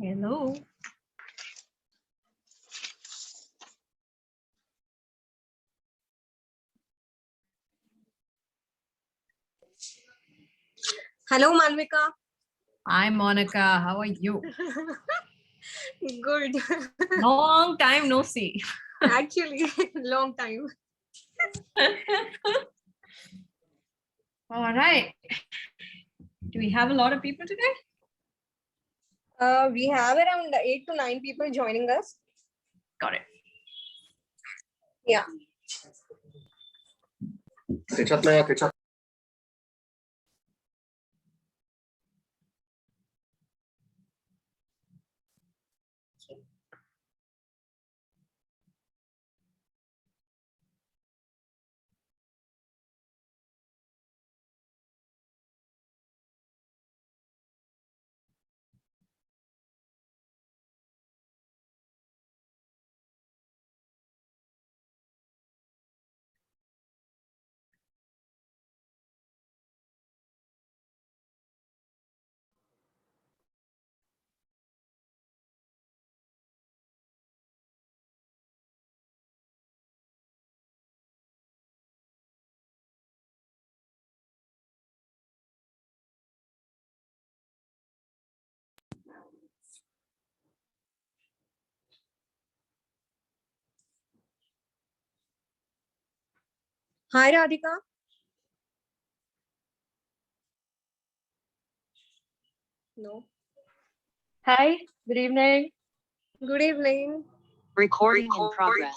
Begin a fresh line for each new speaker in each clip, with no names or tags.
Hello.
Hello, Malvika.
Hi, Monica. How are you?
Good.
Long time no see.
Actually, long time.
All right. Do we have a lot of people today?
We have around 8 to 9 people joining us.
Got it.
Yeah. Hi, Radhika. No.
Hi, good evening.
Good evening.
Recording in progress.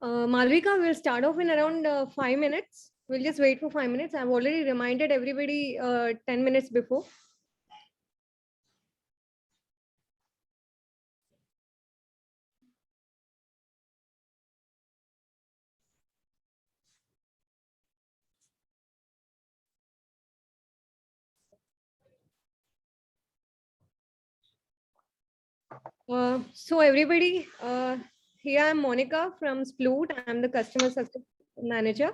Malvika, we'll start off in around 5 minutes. We'll just wait for 5 minutes. I've already reminded everybody 10 minutes before. So everybody, here I'm Monica from Sploot. I'm the customer success manager.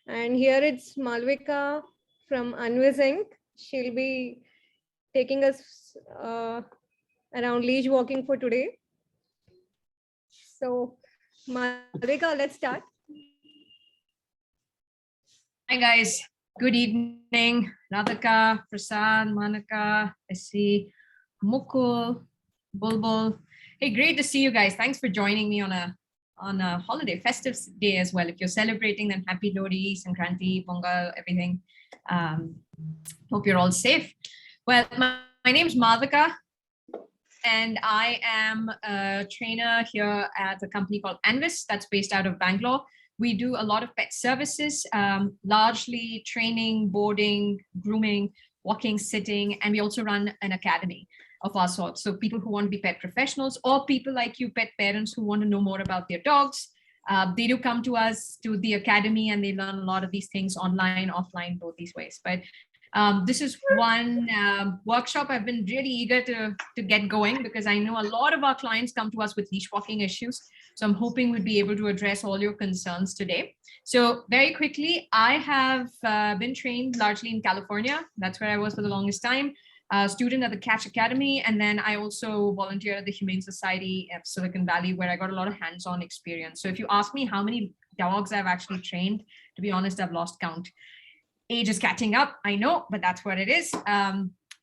And here it's Malvika from Anvis Inc. She'll be taking us around leash walking for today. So Malvika, let's start.
Hi, guys. Good evening. Radhika, Prasad, Monica, I see Mukul, Bulbul. Hey, great to see you guys. Thanks for joining me on a holiday, festive day as well. If you're celebrating, then happy Lodi, Sankranti, Pongal, everything. Hope you're all safe. Well, my name is Malvika, and I am a trainer here at a company called Anvis that's based out of Bangalore. We do a lot of pet services, largely training, boarding, grooming, walking, sitting, and we also run an academy of our sorts. So people who want to be pet professionals or people like you, pet parents who want to know more about their dogs, they do come to us to the academy and they learn a lot of these things online, offline, both these ways. But this is one workshop I've been really eager to get going because I know a lot of our clients come to us with leash walking issues. So I'm hoping we'd be able to address all your concerns today. So very quickly, I have been trained largely in California. That's where I was for the longest time. Student at the Catch Academy, and then I also volunteered at the Humane Society of Silicon Valley, where I got a lot of hands-on experience. So if you ask me how many dogs I've actually trained, to be honest, I've lost count. Age is catching up, I know, but that's what it is.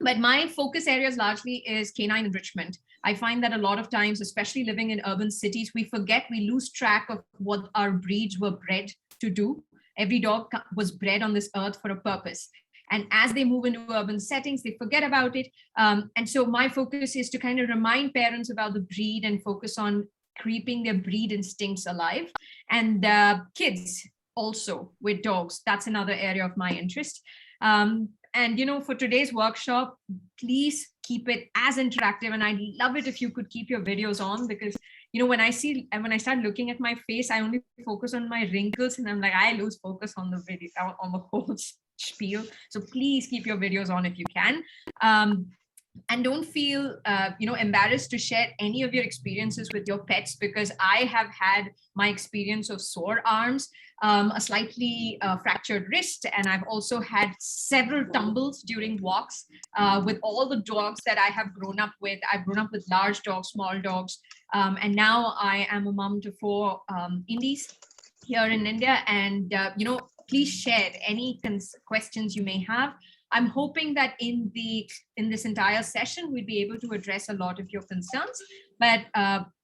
But my focus areas largely is canine enrichment. I find that a lot of times, especially living in urban cities, we lose track of what our breeds were bred to do. Every dog was bred on this earth for a purpose. And as they move into urban settings, they forget about it. And so my focus is to kind of remind parents about the breed and focus on keeping their breed instincts alive. And kids also with dogs, that's another area of my interest. And for today's workshop, please keep it as interactive. And I'd love it if you could keep your videos on, because when I start looking at my face, I only focus on my wrinkles, and I'm like, I lose focus on the video, on the whole spiel. So please keep your videos on if you can. And don't feel embarrassed to share any of your experiences with your pets, because I have had my experience of sore arms, a slightly fractured wrist, and I've also had several tumbles during walks with all the dogs that I have grown up with. I've grown up with large dogs, small dogs, and now I am a mom to 4 indies here in India. And please share any questions you may have. I'm hoping that in this entire session, we'll be able to address a lot of your concerns, but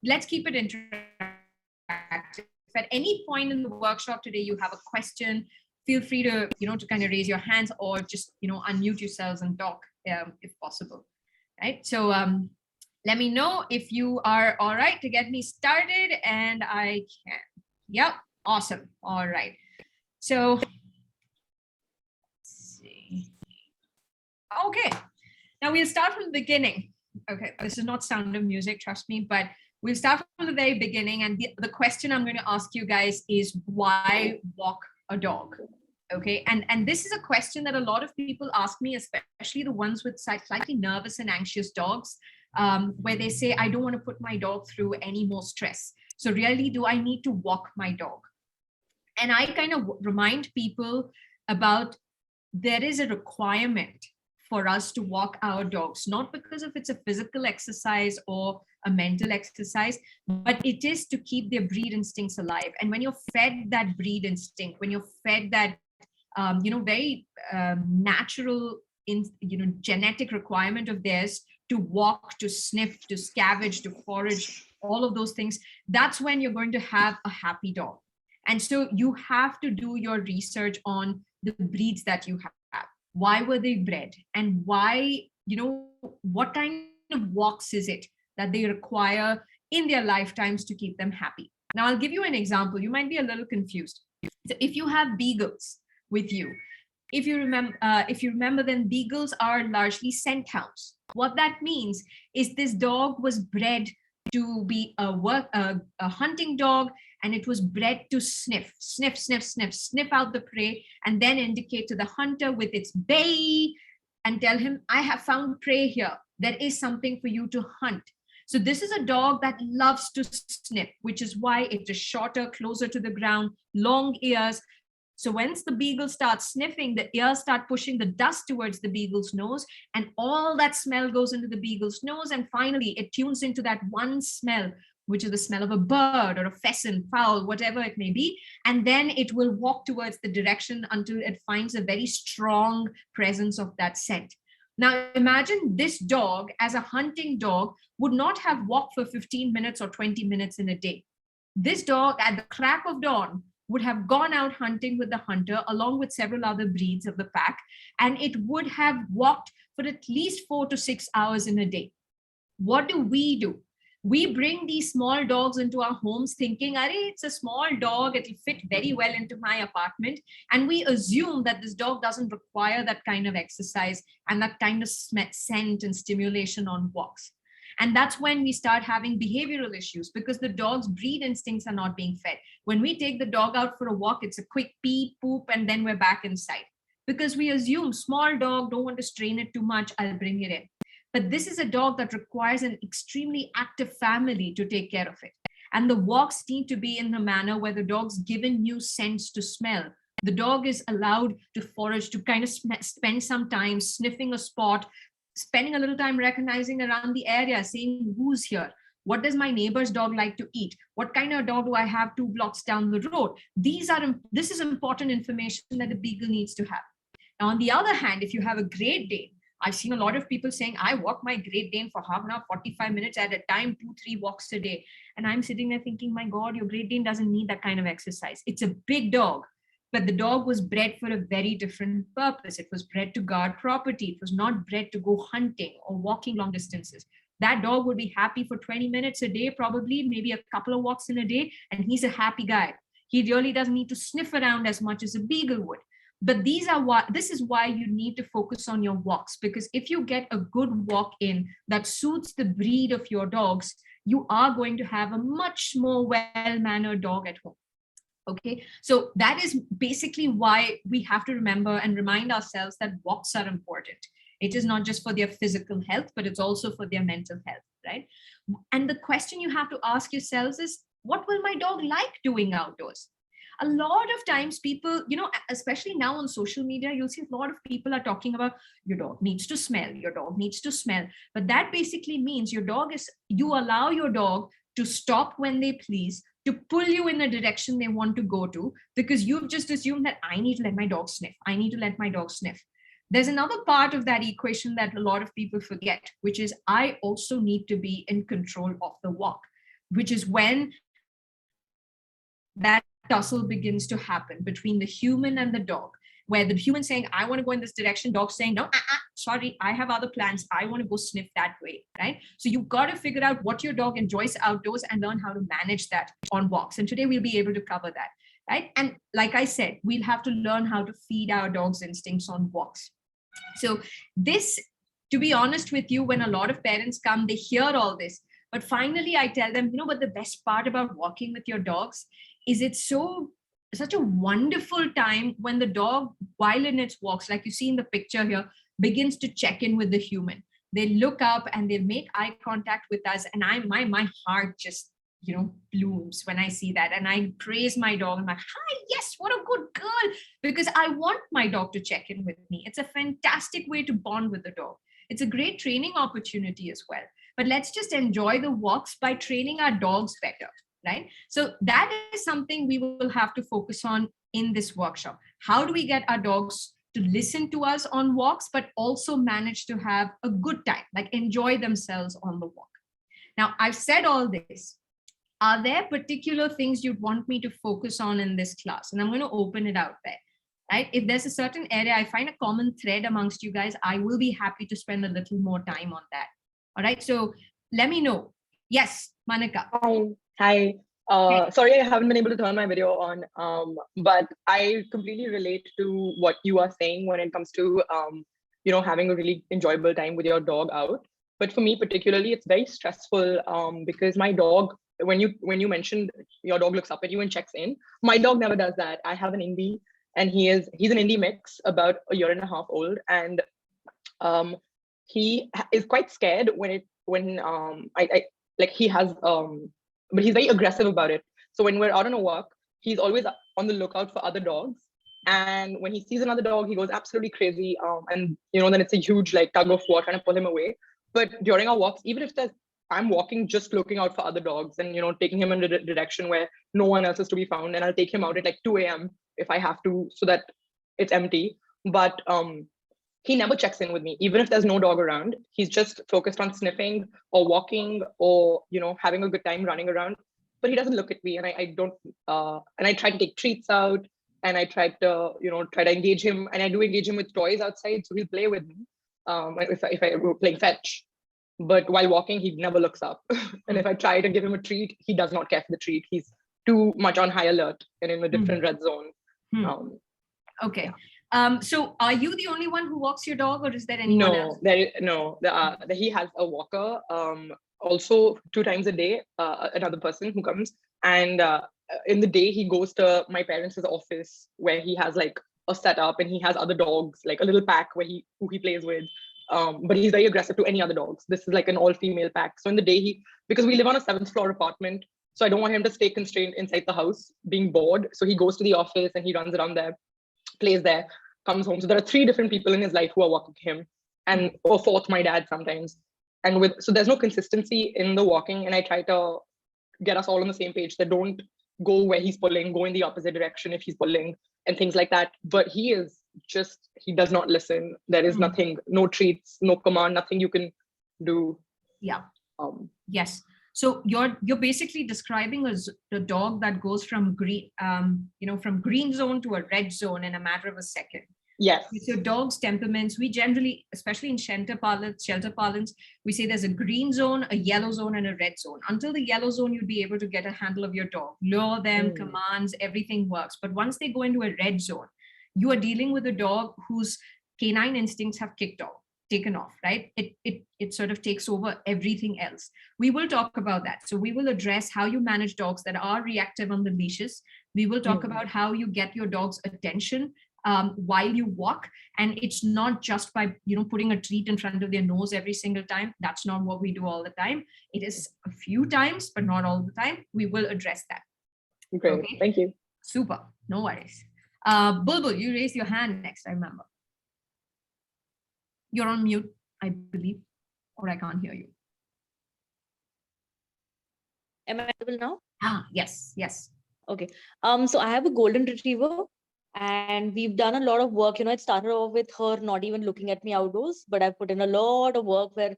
let's keep it interactive. If at any point in the workshop today, you have a question, feel free to, to kind of raise your hands, or just, unmute yourselves and talk if possible, right? So let me know if you are all right to get me started, and I can. Yep, awesome. All right. So let's see. Okay, now we'll start from the beginning. Okay, this is not Sound of Music, trust me, but we'll start from the very beginning. And the question I'm going to ask you guys is, why walk a dog? Okay, and this is a question that a lot of people ask me, especially the ones with slightly nervous and anxious dogs, where they say, I don't want to put my dog through any more stress. So really, do I need to walk my dog? And I kind of remind people about, there is a requirement for us to walk our dogs, not because of it's a physical exercise or a mental exercise, but it is to keep their breed instincts alive. And when you're fed that breed instinct, when you're fed that, very natural, genetic requirement of theirs to walk, to sniff, to scavenge, to forage, all of those things, that's when you're going to have a happy dog. And so you have to do your research on the breeds that you have. Why were they bred? And why, what kind of walks is it that they require in their lifetimes to keep them happy? Now, I'll give you an example. You might be a little confused. So if you have beagles with you, if you remember, then beagles are largely scent hounds. What that means is this dog was bred to be a hunting dog, and it was bred to sniff out the prey, and then indicate to the hunter with its bay and tell him, I have found prey here. There is something for you to hunt. So this is a dog that loves to sniff, which is why it is shorter, closer to the ground, long ears. So once the beagle starts sniffing, the ears start pushing the dust towards the beagle's nose, and all that smell goes into the beagle's nose. And finally, it tunes into that one smell, which is the smell of a bird or a pheasant, fowl, whatever it may be. And then it will walk towards the direction until it finds a very strong presence of that scent. Now, imagine this dog as a hunting dog would not have walked for 15 minutes or 20 minutes in a day. This dog at the crack of dawn would have gone out hunting with the hunter along with several other breeds of the pack, and it would have walked for at least 4 to 6 hours in a day. What do? We bring these small dogs into our homes thinking, it's a small dog, it'll fit very well into my apartment. And we assume that this dog doesn't require that kind of exercise and that kind of scent and stimulation on walks. And that's when we start having behavioral issues, because the dog's breed instincts are not being fed. When we take the dog out for a walk, it's a quick pee, poop, and then we're back inside. Because we assume small dog, don't want to strain it too much, I'll bring it in. But this is a dog that requires an extremely active family to take care of it. And the walks need to be in a manner where the dog's given new scents to smell. The dog is allowed to forage, to kind of spend some time sniffing a spot, spending a little time recognizing around the area, saying who's here. What does my neighbor's dog like to eat? What kind of dog do I have 2 blocks down the road? This is important information that the beagle needs to have. Now, on the other hand, if you have a Great Dane, I've seen a lot of people saying, I walk my Great Dane for half an hour, 45 minutes at a time, 2-3 walks a day. And I'm sitting there thinking, my God, your Great Dane doesn't need that kind of exercise. It's a big dog, but the dog was bred for a very different purpose. It was bred to guard property. It was not bred to go hunting or walking long distances. That dog would be happy for 20 minutes a day, probably, maybe a couple of walks in a day, and he's a happy guy. He really doesn't need to sniff around as much as a beagle would. But this is why you need to focus on your walks, because if you get a good walk in that suits the breed of your dogs, you are going to have a much more well-mannered dog at home. Okay, so that is basically why we have to remember and remind ourselves that walks are important. It is not just for their physical health, but it's also for their mental health, right? And the question you have to ask yourselves is, what will my dog like doing outdoors? A lot of times people, especially now on social media, you'll see a lot of people are talking about your dog needs to smell, your dog needs to smell. But that basically means you allow your dog to stop when they please, to pull you in the direction they want to go to, because you've just assumed that I need to let my dog sniff. I need to let my dog sniff. There's another part of that equation that a lot of people forget, which is I also need to be in control of the walk, which is when that tussle begins to happen between the human and the dog, where the human saying, I want to go in this direction, dog saying, no, sorry, I have other plans. I want to go sniff that way, right? So you've got to figure out what your dog enjoys outdoors and learn how to manage that on walks. And today we'll be able to cover that, right? And like I said, we'll have to learn how to feed our dog's instincts on walks. So this, to be honest with you, when a lot of parents come, they hear all this, but finally I tell them, but the best part about walking with your dogs is it's such a wonderful time when the dog, while in its walks, like you see in the picture here, begins to check in with the human. They look up and they make eye contact with us, and my heart just blooms when I see that, and I praise my dog. I'm like, hi, yes, what a good girl, because I want my dog to check in with me. It's a fantastic way to bond with the dog. It's a great training opportunity as well. But let's just enjoy the walks by training our dogs better. Right? So that is something we will have to focus on in this workshop. How do we get our dogs to listen to us on walks, but also manage to have a good time, like enjoy themselves on the walk? Now, I've said all this. Are there particular things you'd want me to focus on in this class? And I'm going to open it out there. Right? If there's a certain area I find a common thread amongst you guys, I will be happy to spend a little more time on that. All right. So let me know. Yes, Manika.
Hi. Sorry, I haven't been able to turn my video on, but I completely relate to what you are saying when it comes to, having a really enjoyable time with your dog out. But for me particularly, it's very stressful because my dog, when you mentioned your dog looks up at you and checks in, my dog never does that. I have an Indie, and he's an Indie mix, about a year and a half old, and he is quite scared but he's very aggressive about it. So when we're out on a walk, he's always on the lookout for other dogs. And when he sees another dog, he goes absolutely crazy. And then it's a huge tug of war trying to pull him away. But during our walks, even if I'm walking just looking out for other dogs and taking him in a direction where no one else is to be found, and I'll take him out at 2 a.m. if I have to, so that it's empty. But he never checks in with me, even if there's no dog around. He's just focused on sniffing or walking or, having a good time running around. But he doesn't look at me, and I don't, and I try to take treats out, and I try to, engage him, and I do engage him with toys outside. So he'll play with me if I playing fetch. But while walking, he never looks up. And if I try to give him a treat, he does not care for the treat. He's too much on high alert and in a different red zone.
Okay. Yeah. So are you the only one who walks your dog, or is there anyone else?
He has a walker, also 2 times a day, another person who comes, and in the day he goes to my parents' office where he has a setup, and he has other dogs, a little pack who he plays with, but he's very aggressive to any other dogs. This is an all-female pack. So in the day because we live on a 7th floor apartment, so I don't want him to stay constrained inside the house being bored, so he goes to the office and he runs around there, plays there, comes home. So there are 3 different people in his life who are walking him, and or 4th, my dad sometimes. And so there's no consistency in the walking, and I try to get us all on the same page, that don't go where he's pulling, go in the opposite direction if he's pulling and things like that. But he is he does not listen. There is nothing, no treats, no command, nothing you can do.
Yeah.
Um,
Yes. So you're basically describing the dog that goes from green, from green zone to a red zone in a matter of a second.
yes.
With your dog's temperaments, we generally, especially in shelter parlance, we say there's a green zone, a yellow zone, and a red zone. Until the yellow zone, you'd be able to get a handle of your dog, lure them, commands, everything works. But once they go into a red zone, you are dealing with a dog whose canine instincts have taken off, right? It sort of takes over everything else. We will talk about that. So we will address how you manage dogs that are reactive on the leashes. We will talk about how you get your dog's attention while you walk, and it's not just by putting a treat in front of their nose every single time. That's not what we do all the time. It is a few times, but not all the time. We will address that.
Great.
Okay.
Thank you.
Super. No worries. Bulbul, you raised your hand next, I remember. You're on mute, I believe, or I can't hear you.
Am I audible now?
Yes.
Okay. So I have a golden retriever, and we've done a lot of work. It started off with her not even looking at me outdoors, but I've put in a lot of work where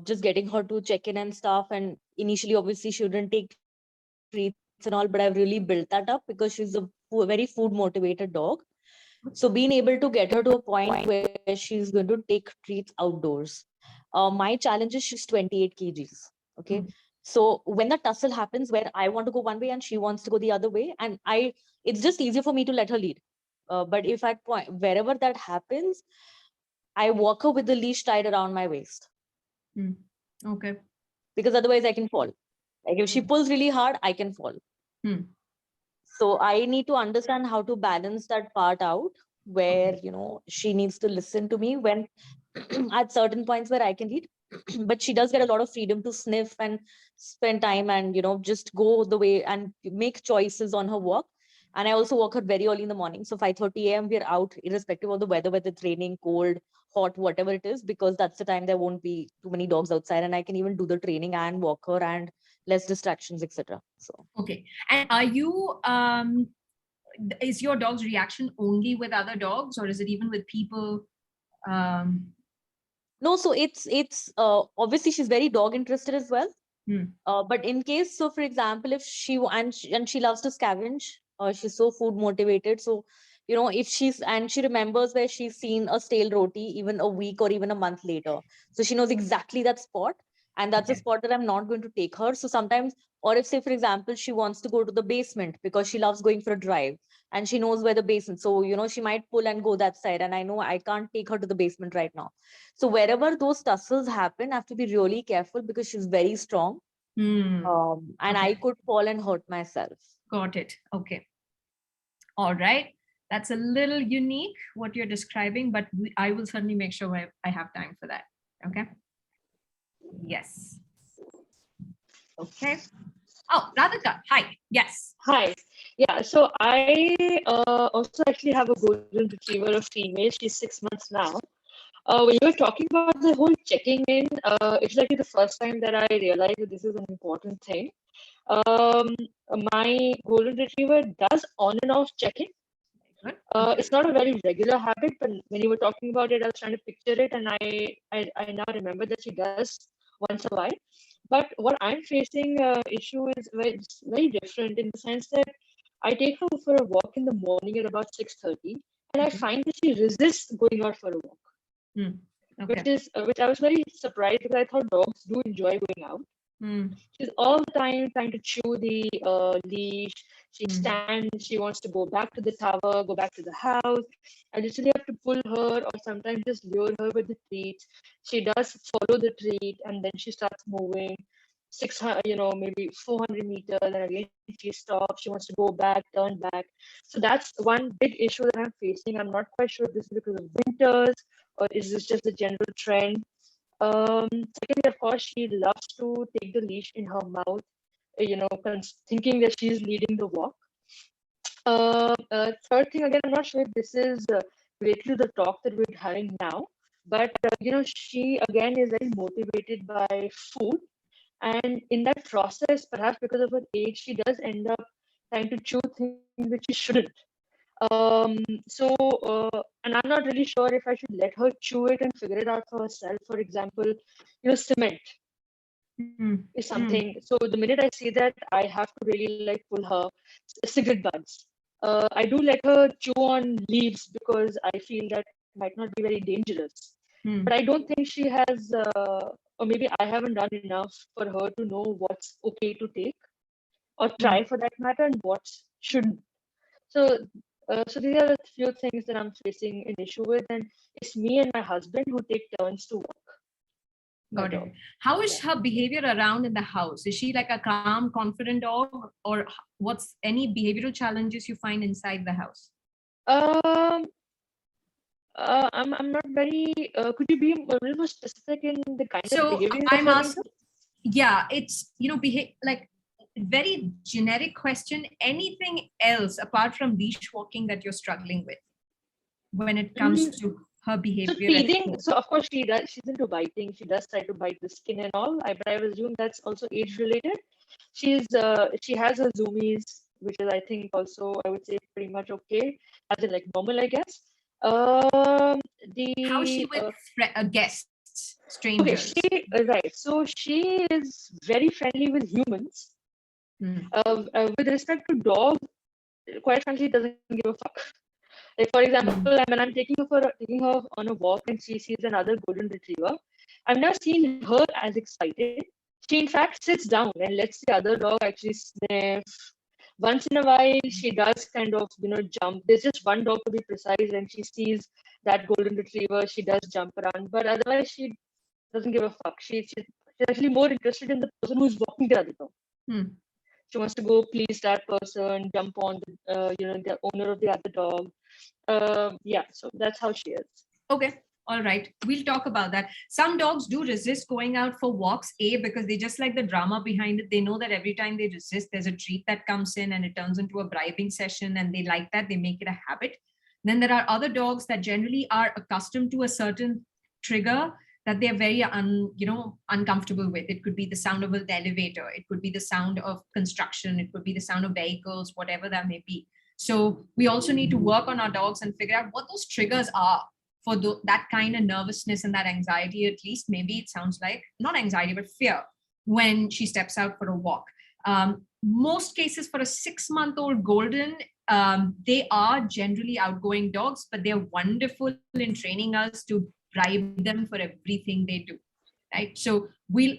just getting her to check in and stuff. And initially, obviously, she wouldn't take treats and all, but I've really built that up because she's a very food motivated dog. So being able to get her to a point where she's going to take treats outdoors. My challenge is she's 28 kgs. Okay. So when the tussle happens where I want to go one way and she wants to go the other way, and it's just easier for me to let her lead. But if at point wherever that happens, I walk her with the leash tied around my waist.
Okay.
Because otherwise I can fall. Like if she pulls really hard, I can fall. So I need to understand how to balance that part out where, she needs to listen to me when at certain points where I can lead, but she does get a lot of freedom to sniff and spend time and, just go the way and make choices on her walk. And I also walk her very early in the morning. So 5:30 a.m. we're out irrespective of the weather, whether it's raining, cold, hot, whatever it is, because that's the time there won't be too many dogs outside and I can even do the training and walk her and less distractions, etc. So
okay. And are you is your dog's reaction only with other dogs, or is it even with people?
No, so it's obviously she's very dog interested as well. But in case, so for example, if she loves to scavenge, she's so food motivated. So, if she remembers where she's seen a stale roti even a week or even a month later. So she knows exactly that spot. And that's a spot that I'm not going to take her. So sometimes, or if say, for example, she wants to go to the basement because she loves going for a drive and she knows where the basement. So, she might pull and go that side. And I know I can't take her to the basement right now. So wherever those tussles happen, I have to be really careful because she's very strong. And I could fall and hurt myself.
Got it. Okay. All right. That's a little unique what you're describing, but I will certainly make sure I have time for that. Okay. Yes. Okay. Oh, Radhika. Hi. Yes.
Hi. Yeah, so I also actually have a golden retriever, a female. She's 6 months now. When you were talking about the whole checking in, it's like the first time that I realized that this is an important thing. My golden retriever does on and off checking. It's not a very regular habit, but when you were talking about it, I was trying to picture it, and I now remember that she does once a while. But what I'm facing issue is very different in the sense that I take her for a walk in the morning at about 6:30, and I find that she resists going out for a walk. Which I was very surprised because I thought dogs do enjoy going out. She's all the time trying to chew the leash. She stands, she wants to go back to the tower, go back to the house. I literally have to pull her or sometimes just lure her with the treats. She does follow the treat and then she starts moving 600, maybe 400 meters, and again she stops. She wants to go back, turn back. So that's one big issue that I'm facing. I'm not quite sure if this is because of winters or is this just a general trend. Secondly, of course, she loves to take the leash in her mouth, thinking that she's leading the walk. Third thing, again, I'm not sure if this is related to the talk that we're having now, but she again is very motivated by food, and in that process, perhaps because of her age, she does end up trying to chew things which she shouldn't. And I'm not really sure if I should let her chew it and figure it out for herself. For example, cement is something. So the minute I see that, I have to really like pull her cigarette buds. I do let her chew on leaves because I feel that might not be very dangerous. But I don't think she has, or maybe I haven't done enough for her to know what's okay to take or try for that matter and what shouldn't. So, so these are the few things that I'm facing an issue with, and it's me and my husband who take turns to walk.
Got it. How is her behavior around in the house? Is she like a calm, confident dog, or what's any behavioral challenges you find inside the house?
I'm not very. Could you be a little more specific in the kind of behavior you're
I'm
referring
asking.
to?
Yeah, it's behave like very generic question. Anything else apart from leash walking that you're struggling with when it comes to her
So
behavior? at
feeding.
home?
So of course she does. She's into biting. She does try to bite the skin and all. But I assume that's also age related. She has her zoomies, which is I think also I would say pretty much okay, as in like normal, I guess.
How is she with guests,
Okay,
strangers?
right. So she is very friendly with humans. With respect to dog, quite frankly, doesn't give a fuck. Like for example, when I'm taking her on a walk and she sees another golden retriever, I've never seen her as excited. She in fact sits down and lets the other dog actually sniff. Once in a while, she does kind of jump. There's just one dog to be precise, and she sees that golden retriever. She does jump around, but otherwise she doesn't give a fuck. She's actually more interested in the person who's walking the other dog. She wants to go please that person, jump on the owner of the other dog. Yeah, so that's how she is.
Okay. All right. We'll talk about that. Some dogs do resist going out for walks, because they just like the drama behind it. They know that every time they resist, there's a treat that comes in and it turns into a bribing session, and they like that. They make it a habit. Then there are other dogs that generally are accustomed to a certain trigger that they're very uncomfortable with. It could be the sound of an elevator. It could be the sound of construction. It could be the sound of vehicles, whatever that may be. So we also need to work on our dogs and figure out what those triggers are for that kind of nervousness and that anxiety. At least maybe it sounds like not anxiety, but fear when she steps out for a walk. Most cases for a 6-month-old golden, they are generally outgoing dogs, but they're wonderful in training us to bribe them for everything they do. Right. So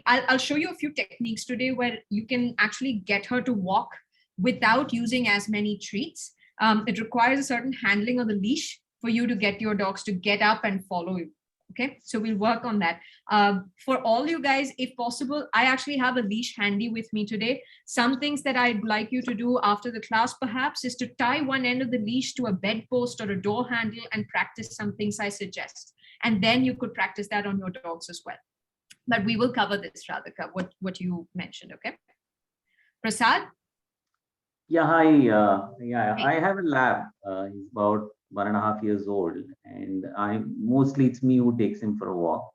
I'll show you a few techniques today where you can actually get her to walk without using as many treats. It requires a certain handling of the leash for you to get your dogs to get up and follow you. Okay, so we'll work on that. For all you guys, if possible, I actually have a leash handy with me today. Some things that I'd like you to do after the class perhaps is to tie one end of the leash to a bedpost or a door handle and practice some things I suggest. And then you could practice that on your dogs as well. But we will cover this, Radhika, what you mentioned, okay? Prasad?
Yeah, hi. I have a lab. He's about 1.5 years old, and it's me who takes him for a walk.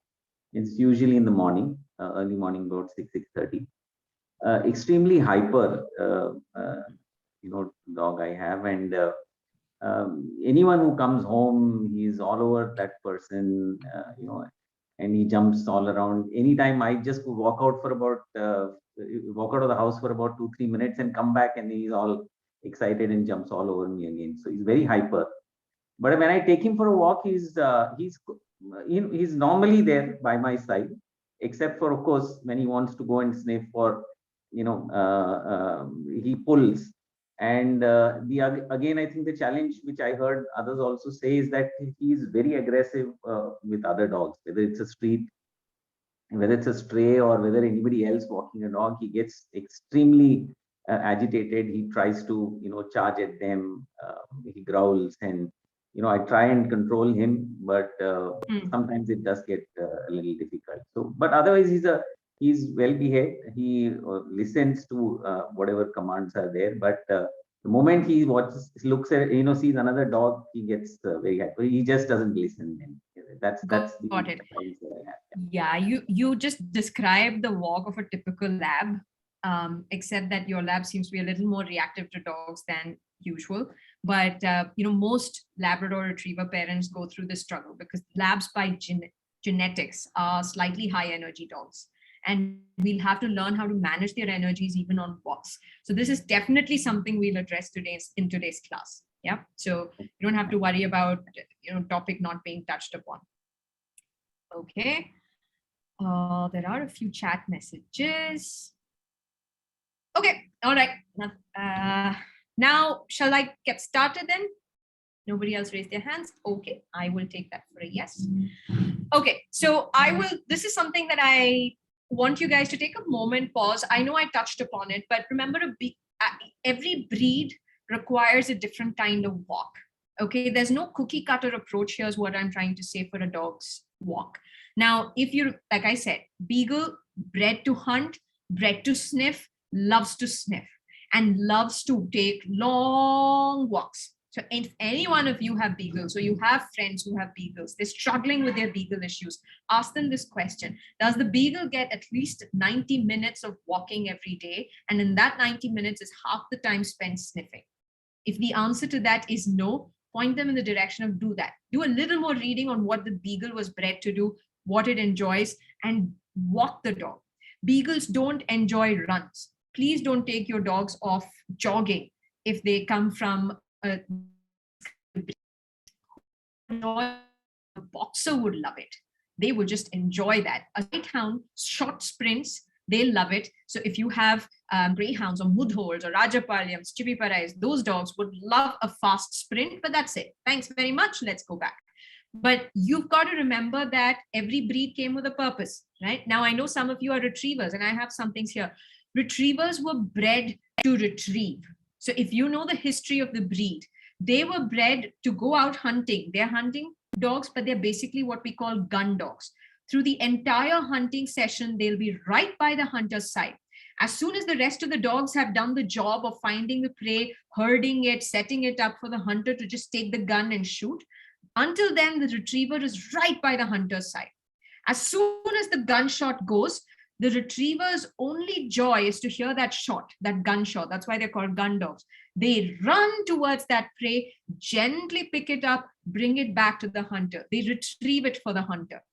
It's usually in the morning, early morning, about 6:30. Extremely hyper, dog I have, and anyone who comes home, he's all over that person, and he jumps all around. Anytime I just walk out of the house for about 2-3 minutes and come back, and he's all excited and jumps all over me again. So he's very hyper. But when I take him for a walk, he's normally there by my side, except for, of course, when he wants to go and sniff, or he pulls. And again, I think the challenge, which I heard others also say, is that he's very aggressive with other dogs, whether it's a stray, or whether anybody else walking a dog. He gets extremely agitated. He tries to, charge at them. He growls, and I try and control him, but sometimes it does get a little difficult. So, but otherwise, he's well behaved. He listens to whatever commands are there. But the moment he looks at, sees another dog, he gets very happy. He just doesn't listen. That's the
Got it.
challenge that I have.
Yeah, you just described the walk of a typical lab, except that your lab seems to be a little more reactive to dogs than usual. But most Labrador Retriever parents go through this struggle because labs by genetics are slightly high energy dogs, and we'll have to learn how to manage their energies even on walks. So this is definitely something we'll address in today's class. Yeah, so you don't have to worry about topic not being touched upon. Okay, there are a few chat messages. Okay, all right. Now, shall I get started then? Nobody else raised their hands. Okay, I will take that for a yes. Okay, so this is something that I want you guys to take a moment, pause. I know I touched upon it, but remember, every breed requires a different kind of walk. Okay, there's no cookie cutter approach here is what I'm trying to say for a dog's walk. Now, if you, like I said, Beagle, bred to hunt, bred to sniff, loves to sniff, and loves to take long walks. So if any one of you have Beagles, or you have friends who have Beagles, they're struggling with their Beagle issues, ask them this question. Does the Beagle get at least 90 minutes of walking every day? And in that 90 minutes is half the time spent sniffing. If the answer to that is no, point them in the direction of do that. Do a little more reading on what the Beagle was bred to do, what it enjoys, and walk the dog. Beagles don't enjoy runs. Please don't take your dogs off jogging if they come from a boxer would love it. They will just enjoy that. A greyhound, short sprints, they love it. So if you have greyhounds or mudhols or Rajapalyams, Chiviparais, those dogs would love a fast sprint, but that's it. Thanks very much. Let's go back. But you've got to remember that every breed came with a purpose, right? Now, I know some of you are retrievers, and I have some things here. Retrievers were bred to retrieve. So if you know the history of the breed, they were bred to go out hunting. They're hunting dogs, but they're basically what we call gun dogs. Through the entire hunting session, they'll be right by the hunter's side. As soon as the rest of the dogs have done the job of finding the prey, herding it, setting it up for the hunter to just take the gun and shoot, until then, the retriever is right by the hunter's side. As soon as the gunshot goes, the retriever's only joy is to hear that shot, that gunshot. That's why they're called gun dogs. They run towards that prey, gently pick it up, bring it back to the hunter. They retrieve it for the hunter,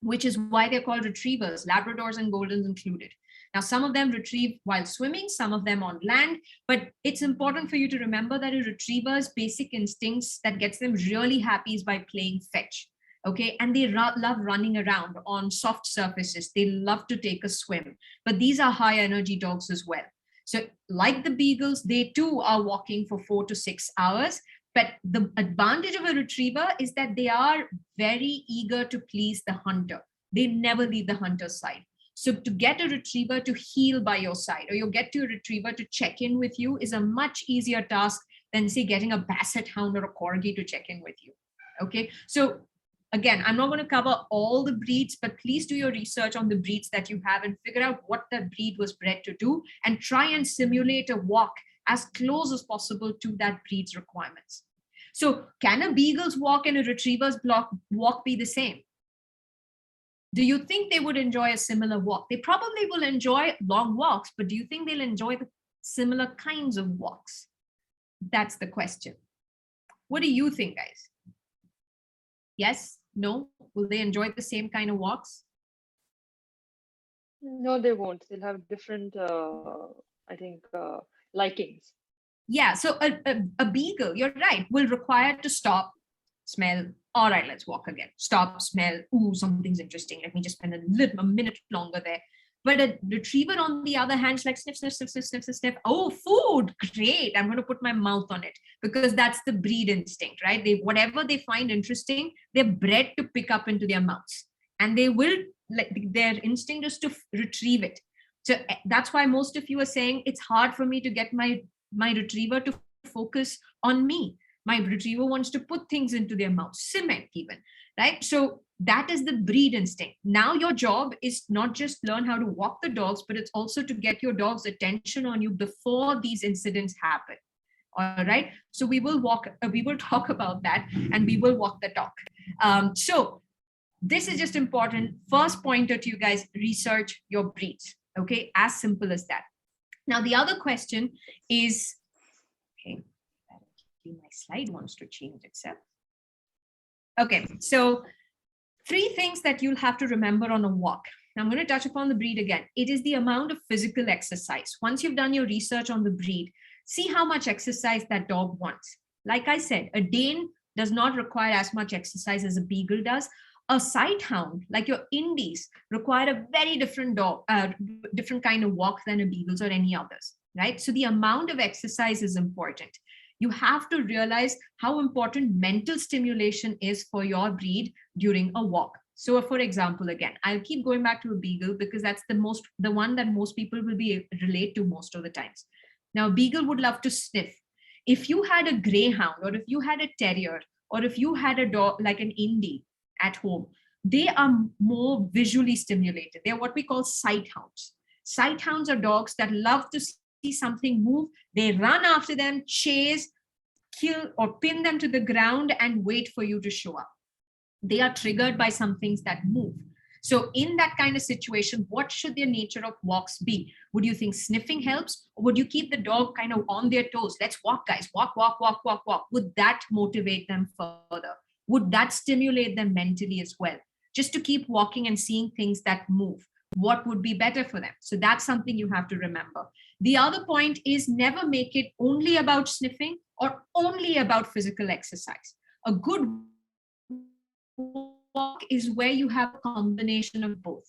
which is why they're called retrievers, Labradors and Goldens included. Now, some of them retrieve while swimming, some of them on land, but it's important for you to remember that a retriever's basic instincts that gets them really happy is by playing fetch. Okay, and they love running around on soft surfaces. They love to take a swim, but these are high energy dogs as well. So like the Beagles, they too are walking for 4 to 6 hours. But the advantage of a retriever is that they are very eager to please the hunter. They never leave the hunter's side. So to get a retriever to heel by your side, or you get to a retriever to check in with you, is a much easier task than, say, getting a basset hound or a corgi to check in with you. Okay, so again, I'm not going to cover all the breeds, but please do your research on the breeds that you have and figure out what that breed was bred to do, and try and simulate a walk as close as possible to that breed's requirements. So can a Beagle's walk and a Retriever's walk be the same? Do you think they would enjoy a similar walk? They probably will enjoy long walks, but do you think they'll enjoy the similar kinds of walks? That's the question. What do you think, guys? Yes? No? Will they enjoy the same kind of walks?
No, they won't. They'll have different, I think, likings.
Yeah, so a Beagle, you're right, will require to stop, smell. All right, let's walk again. Stop, smell. Ooh, something's interesting. Let me just spend a minute longer there. But a Retriever, on the other hand, is like sniff, sniff, sniff, sniff, sniff, sniff, sniff. Oh, food, great. I'm going to put my mouth on it, because that's the breed instinct, right? Whatever they find interesting, they're bred to pick up into their mouths, and they will, like, their instinct is to retrieve it. So that's why most of you are saying it's hard for me to get my Retriever to focus on me. My Retriever wants to put things into their mouth, cement even, right? So that is the breed instinct. Now your job is not just learn how to walk the dogs, but it's also to get your dog's attention on you before these incidents happen. All right. So we will talk about that, and we will walk the talk. So this is just important. First pointer to you guys, research your breeds. Okay. As simple as that. Now, the other question is, okay, My slide wants to change itself. Okay, so 3 things that you'll have to remember on a walk. Now, I'm going to touch upon the breed again. It is the amount of physical exercise. Once you've done your research on the breed, see how much exercise that dog wants. Like I said, a Dane does not require as much exercise as a Beagle does. A sight hound, like your Indies, require a very different different kind of walk than a Beagles or any others, right? So the amount of exercise is important. You have to realize how important mental stimulation is for your breed during a walk. So for example, again, I'll keep going back to a Beagle because that's the one that most people will relate to most of the times. Now, a Beagle would love to sniff. If you had a greyhound, or if you had a terrier, or if you had a dog like an Indie at home, they are more visually stimulated. They're what we call sight hounds. Sight hounds are dogs that love to see something move. They run after them, chase, kill, or pin them to the ground and wait for you to show up. They are triggered by some things that move. So in that kind of situation, what should their nature of walks be? Would you think sniffing helps? Or would you keep the dog kind of on their toes? Let's walk, guys. Walk, walk, walk, walk, walk. Would that motivate them further? Would that stimulate them mentally as well? Just to keep walking and seeing things that move. What would be better for them? So that's something you have to remember. The other point is never make it only about sniffing or only about physical exercise. A good walk is where you have a combination of both.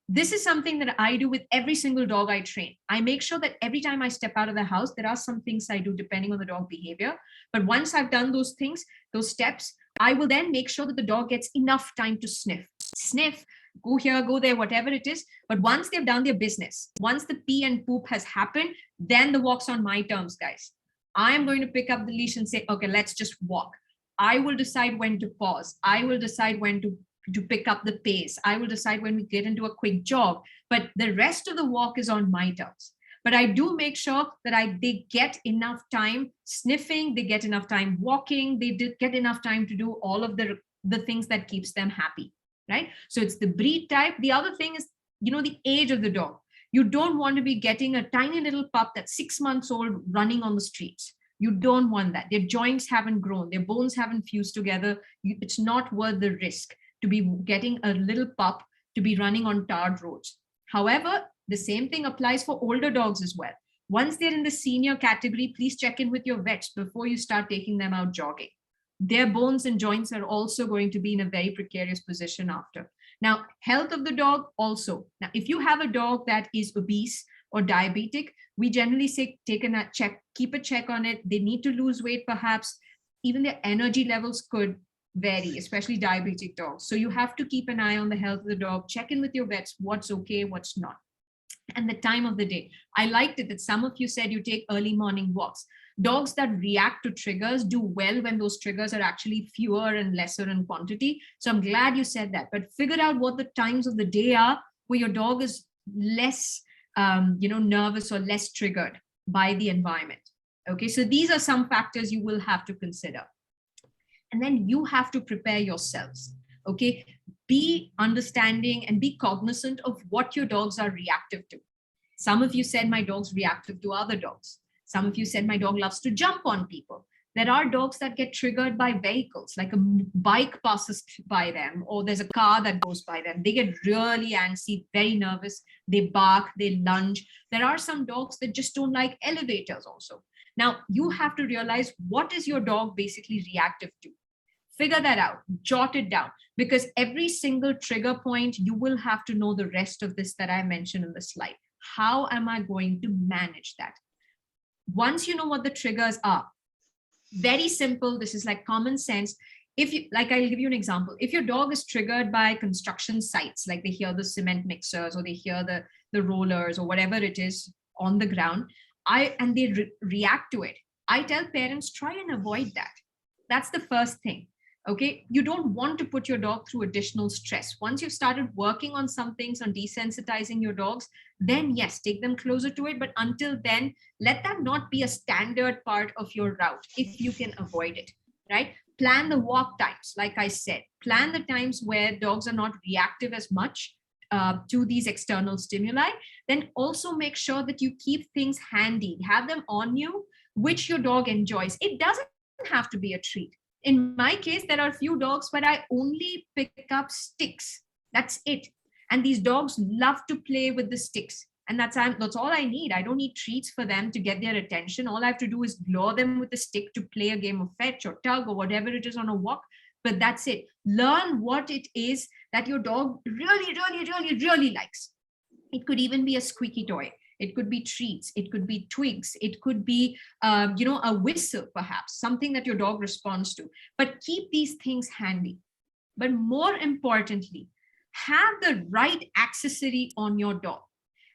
This is something that I do with every single dog I train. I make sure that every time I step out of the house, there are some things I do depending on the dog behavior. But once I've done those things, those steps, I will then make sure that the dog gets enough time to sniff, go here, go there, whatever it is. But once they've done their business, once the pee and poop has happened, then the walk's on my terms, guys. I am going to pick up the leash and say, okay, let's just walk. I will decide when to pause. I will decide when to pick up the pace. I will decide when we get into a quick jog, but the rest of the walk is on my terms. But I do make sure that they get enough time sniffing, they get enough time walking, they get enough time to do all of the things that keeps them happy, right? So it's the breed type. The other thing is, the age of the dog. You don't want to be getting a tiny little pup that's 6 months old running on the streets. You don't want that. Their joints haven't grown, their bones haven't fused together. It's not worth the risk to be getting a little pup to be running on tarred roads. However, the same thing applies for older dogs as well. Once they're in the senior category, please check in with your vets before you start taking them out jogging. Their bones and joints are also going to be in a very precarious position after. Now, health of the dog also. Now, if you have a dog that is obese or diabetic, we generally say take a check, keep a check on it. They need to lose weight, perhaps. Even their energy levels could vary, especially diabetic dogs. So you have to keep an eye on the health of the dog, check in with your vets, what's okay, what's not. And the time of the day. I liked it that some of you said you take early morning walks. Dogs that react to triggers do well when those triggers are actually fewer and lesser in quantity. So I'm glad you said that, but figure out what the times of the day are where your dog is less nervous or less triggered by the environment. Okay, so these are some factors you will have to consider. And then you have to prepare yourselves. Okay, be understanding and be cognizant of what your dogs are reactive to. Some of you said my dog's reactive to other dogs. Some of you said my dog loves to jump on people. There are dogs that get triggered by vehicles, like a bike passes by them, or there's a car that goes by them. They get really antsy, very nervous. They bark, they lunge. There are some dogs that just don't like elevators also. Now, you have to realize what is your dog basically reactive to. Figure that out, jot it down, because every single trigger point, you will have to know the rest of this that I mentioned in the slide. How am I going to manage that? Once you know what the triggers are, very simple, this is like common sense. If you, like, I'll give you an example. If your dog is triggered by construction sites, like they hear the cement mixers or they hear the rollers or whatever it is on the ground, and they react to it, I tell parents, try and avoid that. That's the first thing. Okay, you don't want to put your dog through additional stress. Once you've started working on some things, on desensitizing your dogs, then yes, take them closer to it. But until then, let that not be a standard part of your route if you can avoid it, right? Plan the walk times, like I said. Plan the times where dogs are not reactive as much to these external stimuli. Then also make sure that you keep things handy, have them on you, which your dog enjoys. It doesn't have to be a treat. In my case, there are a few dogs where I only pick up sticks. That's it. And these dogs love to play with the sticks. And that's all I need. I don't need treats for them to get their attention. All I have to do is lure them with a stick to play a game of fetch or tug or whatever it is on a walk. But that's it. Learn what it is that your dog really, really, really, really likes. It could even be a squeaky toy. It could be treats. It could be twigs. It could be, a whistle, perhaps, something that your dog responds to. But keep these things handy. But more importantly, have the right accessory on your dog.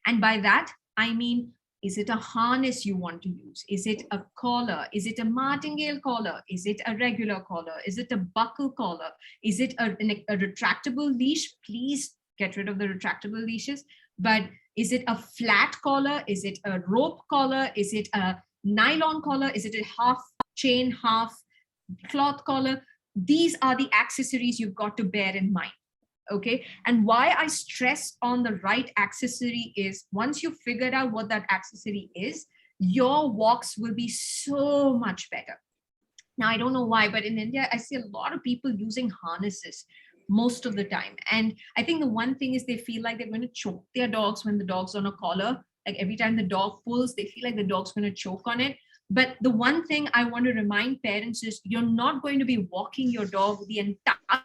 And by that, I mean, is it a harness you want to use? Is it a collar? Is it a martingale collar? Is it a regular collar? Is it a buckle collar? Is it a retractable leash? Please get rid of the retractable leashes. But is it a flat collar? Is it a rope collar? Is it a nylon collar? Is it a half chain, half cloth collar? These are the accessories you've got to bear in mind. Okay. And why I stress on the right accessory is once you figure out what that accessory is, your walks will be so much better. Now, I don't know why, but in India, I see a lot of people using harnesses most of the time. And I think the one thing is they feel like they're going to choke their dogs when the dog's on a collar. Like every time the dog pulls, they feel like the dog's going to choke on it. But the one thing I want to remind parents is you're not going to be walking your dog the entire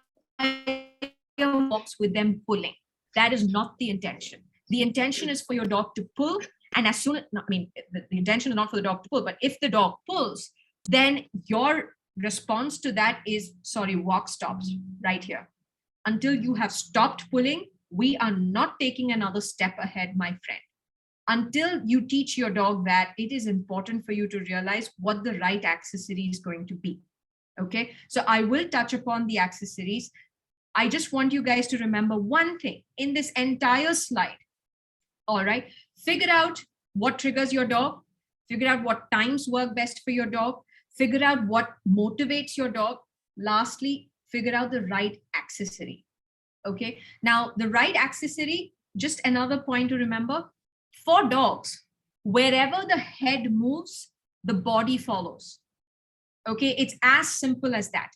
walks with them pulling. That is not the intention. The intention is for your dog to pull. And as soon as, the intention is not for the dog to pull, but if the dog pulls, then your response to that is, sorry, walk stops right here. Until you have stopped pulling, we are not taking another step ahead, my friend. Until you teach your dog that, it is important for you to realize what the right accessory is going to be. Okay, so I will touch upon the accessories. I just want you guys to remember one thing in this entire slide. All right, figure out what triggers your dog, figure out what times work best for your dog, figure out what motivates your dog. Lastly, figure out the right accessory. Okay, now the right accessory, just another point to remember, for dogs, wherever the head moves, the body follows. Okay, it's as simple as that.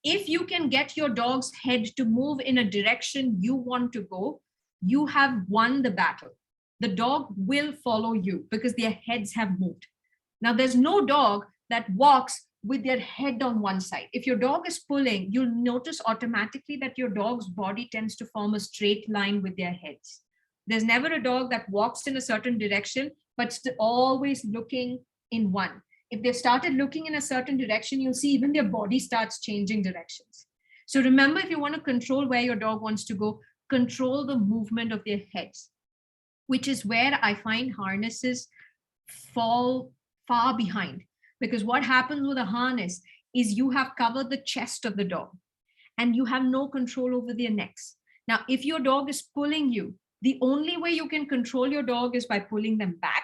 If you can get your dog's head to move in a direction you want to go, you have won the battle. The dog will follow you because their heads have moved. Now, there's no dog that walks with their head on one side. If your dog is pulling, you'll notice automatically that your dog's body tends to form a straight line with their heads. There's never a dog that walks in a certain direction, but always looking in one. If they've started looking in a certain direction, you'll see even their body starts changing directions. So remember, if you want to control where your dog wants to go, control the movement of their heads, which is where I find harnesses fall far behind. Because what happens with a harness is you have covered the chest of the dog and you have no control over their necks. Now, if your dog is pulling you, the only way you can control your dog is by pulling them back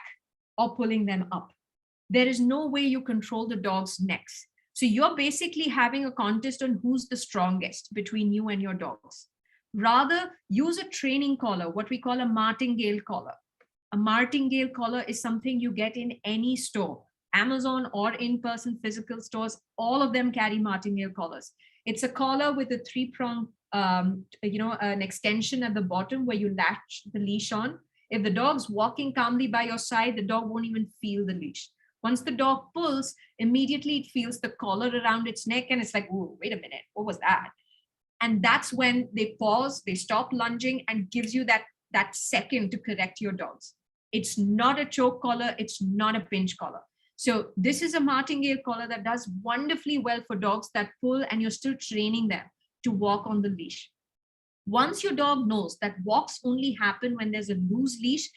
or pulling them up. There is no way you control the dog's necks. So you're basically having a contest on who's the strongest between you and your dogs. Rather, use a training collar, what we call a martingale collar. A martingale collar is something you get in any store, Amazon or in-person physical stores. All of them carry martingale collars. It's a collar with a three-prong, an extension at the bottom where you latch the leash on. If the dog's walking calmly by your side, the dog won't even feel the leash. Once the dog pulls, immediately it feels the collar around its neck and it's like, oh, wait a minute, what was that? And that's when they pause, they stop lunging and gives you that second to correct your dogs. It's not a choke collar, it's not a pinch collar. So this is a martingale collar that does wonderfully well for dogs that pull and you're still training them to walk on the leash. Once your dog knows that walks only happen when there's a loose leash,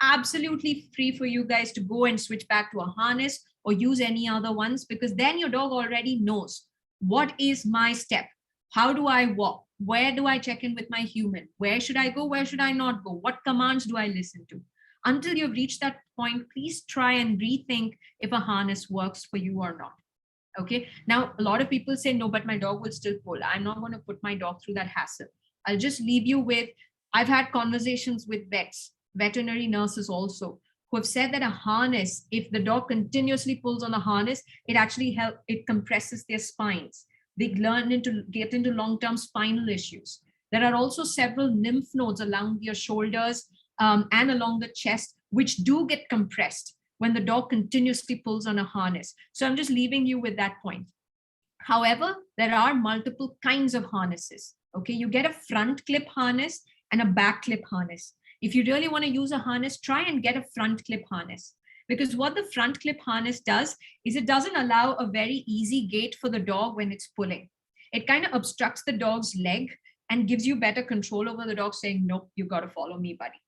absolutely free for you guys to go and switch back to a harness or use any other ones, because then your dog already knows what is my step. How do I walk? Where do I check in with my human? Where should I go? Where should I not go? What commands do I listen to? Until you've reached that point, please try and rethink if a harness works for you or not. Okay. Now, a lot of people say, no, but my dog will still pull. I'm not going to put my dog through that hassle. I'll just leave you with, I've had conversations with vets, veterinary nurses also, who have said that a harness, if the dog continuously pulls on the harness, it actually it compresses their spines. They get into long-term spinal issues. There are also several lymph nodes along your shoulders and along the chest, which do get compressed when the dog continuously pulls on a harness. So I'm just leaving you with that point. However, there are multiple kinds of harnesses. Okay, you get a front clip harness and a back clip harness. If you really want to use a harness, try and get a front clip harness. Because what the front clip harness does is it doesn't allow a very easy gait for the dog when it's pulling. It kind of obstructs the dog's leg and gives you better control over the dog, saying, nope, you got to follow me, buddy.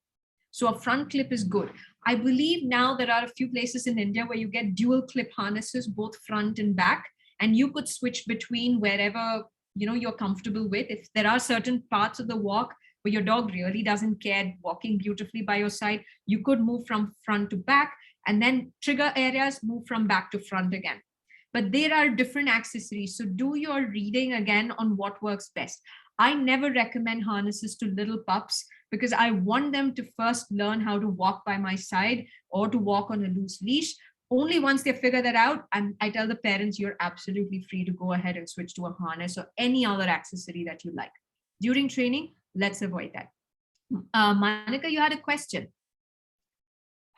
So a front clip is good. I believe now there are a few places in India where you get dual clip harnesses, both front and back, and you could switch between wherever you're comfortable with. If there are certain parts of the walk where your dog really doesn't care, walking beautifully by your side, you could move from front to back, and then trigger areas, move from back to front again. But there are different accessories. So do your reading again on what works best. I never recommend harnesses to little pups because I want them to first learn how to walk by my side or to walk on a loose leash. Only once they figure that out, I tell the parents, you're absolutely free to go ahead and switch to a harness or any other accessory that you like. During training, let's avoid that. Monica, you had a question.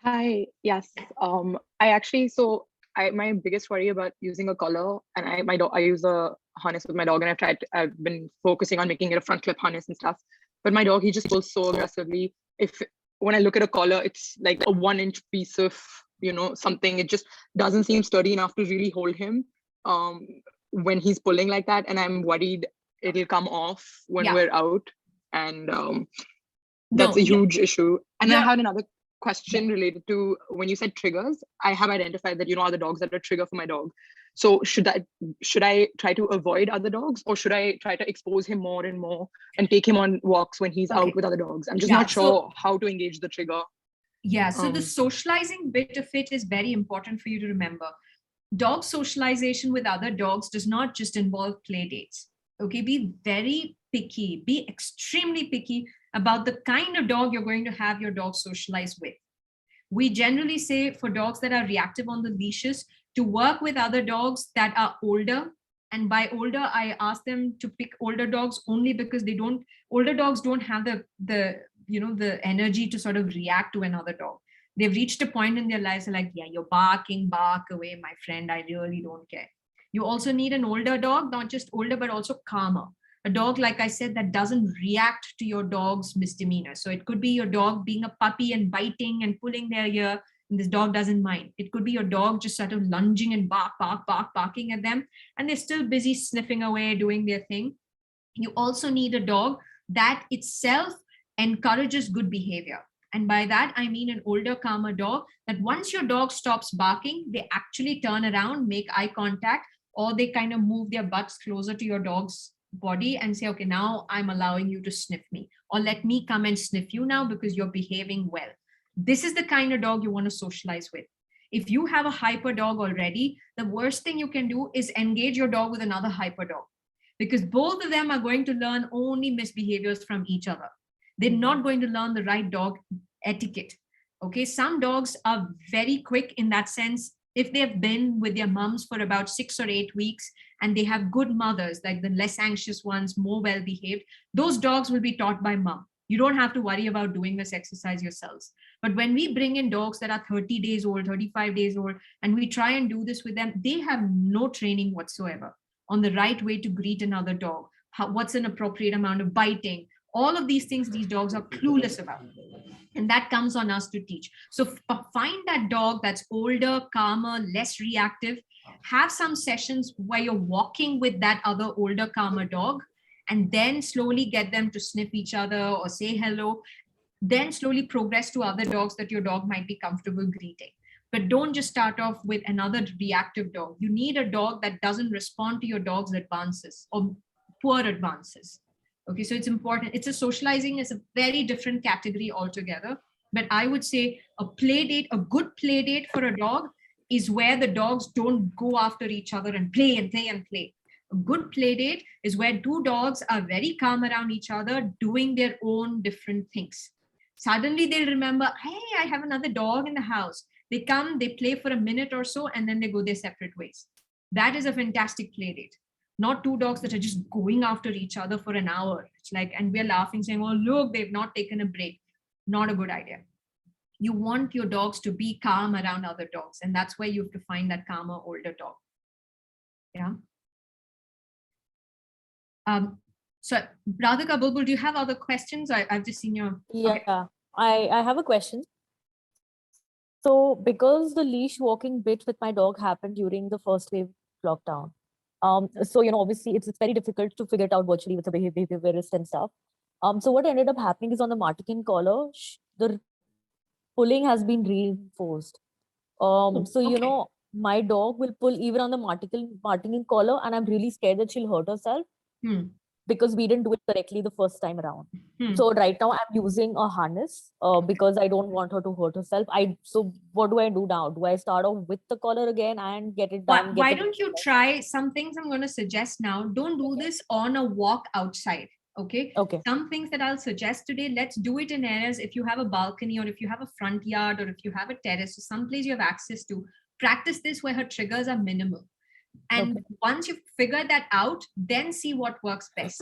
Hi, yes. My biggest worry about using a collar, and I use a harness with my dog, and I've been focusing on making it a front clip harness and stuff. But my dog, he just pulls so aggressively. When I look at a collar, it's like a 1-inch piece of, something. It just doesn't seem sturdy enough to really hold him when he's pulling like that. And I'm worried it'll come off when we're out. And that's a huge issue. And I had another question related to when you said triggers. I have identified that other dogs that are a trigger for my dog. So should I try to avoid other dogs, or should I try to expose him more and more and take him on walks when he's out with other dogs? I'm just not sure how to engage the trigger.
Yeah, so the socializing bit of it is very important for you to remember. Dog socialization with other dogs does not just involve play dates. Okay, be very picky, be extremely picky about the kind of dog you're going to have your dog socialize with. We generally say for dogs that are reactive on the leashes to work with other dogs that are older. And by older, I ask them to pick older dogs only because older dogs don't have the energy to sort of react to another dog. They've reached a point in their lives like, yeah, you're barking, bark away, my friend. I really don't care. You also need an older dog, not just older, but also calmer. A dog, like I said, that doesn't react to your dog's misdemeanor. So it could be your dog being a puppy and biting and pulling their ear, and this dog doesn't mind. It could be your dog just sort of lunging and barking at them, and they're still busy sniffing away, doing their thing. You also need a dog that itself encourages good behavior. And by that, I mean an older, calmer dog that once your dog stops barking, they actually turn around, make eye contact, or they kind of move their butts closer to your dog's body and say, okay, now I'm allowing you to sniff me, or let me come and sniff you now because you're behaving well. This is the kind of dog you want to socialize with. If you have a hyper dog already, the worst thing you can do is engage your dog with another hyper dog, because both of them are going to learn only misbehaviors from each other. They're not going to learn the right dog etiquette. Okay, some dogs are very quick in that sense. If they've been with their mums for about 6 or 8 weeks and they have good mothers, like the less anxious ones, more well-behaved, those dogs will be taught by mom. You don't have to worry about doing this exercise yourselves. But when we bring in dogs that are 30 days old, 35 days old, and we try and do this with them, they have no training whatsoever on the right way to greet another dog, what's an appropriate amount of biting. All of these things, these dogs are clueless about. And that comes on us to teach. So find that dog that's older, calmer, less reactive. Have some sessions where you're walking with that other older, calmer dog, and then slowly get them to sniff each other or say hello. Then slowly progress to other dogs that your dog might be comfortable greeting. But don't just start off with another reactive dog. You need a dog that doesn't respond to your dog's advances or poor advances. Okay, so it's important. It's a socializing is a very different category altogether. But I would say a play date, a good play date for a dog is where the dogs don't go after each other and play and play and play. A good play date is where two dogs are very calm around each other, doing their own different things. Suddenly they'll remember, hey, I have another dog in the house. They come, they play for a minute or so, and then they go their separate ways. That is a fantastic play date. Not two dogs that are just going after each other for an hour. It's like, and we're laughing, saying, oh, look, they've not taken a break. Not a good idea. You want your dogs to be calm around other dogs. And that's where you have to find that calmer, older dog. Yeah. So Radhika, Bulbul, do you have other questions? I've just seen your.
Yeah,
Okay.
I have a question. So because the leash walking bit with my dog happened during the first wave lockdown, so obviously it's very difficult to figure it out virtually with the behaviorist and stuff. So what ended up happening is on the Martican collar, the pulling has been reinforced. So
okay.
my dog will pull even on the Martican collar, and I'm really scared that she'll hurt herself because we didn't do it correctly the first time around. So right now I'm using a harness because I don't want her to hurt herself. So what do I do now? Do I start off with the collar again and get it done?
Why don't you try some things I'm going to suggest now? Don't do this on a walk outside. Okay.
Okay.
Some things that I'll suggest today, let's do it in areas. If you have a balcony, or if you have a front yard, or if you have a terrace, or someplace you have access to, practice this where her triggers are minimal. And once you figure that out, then see what works best.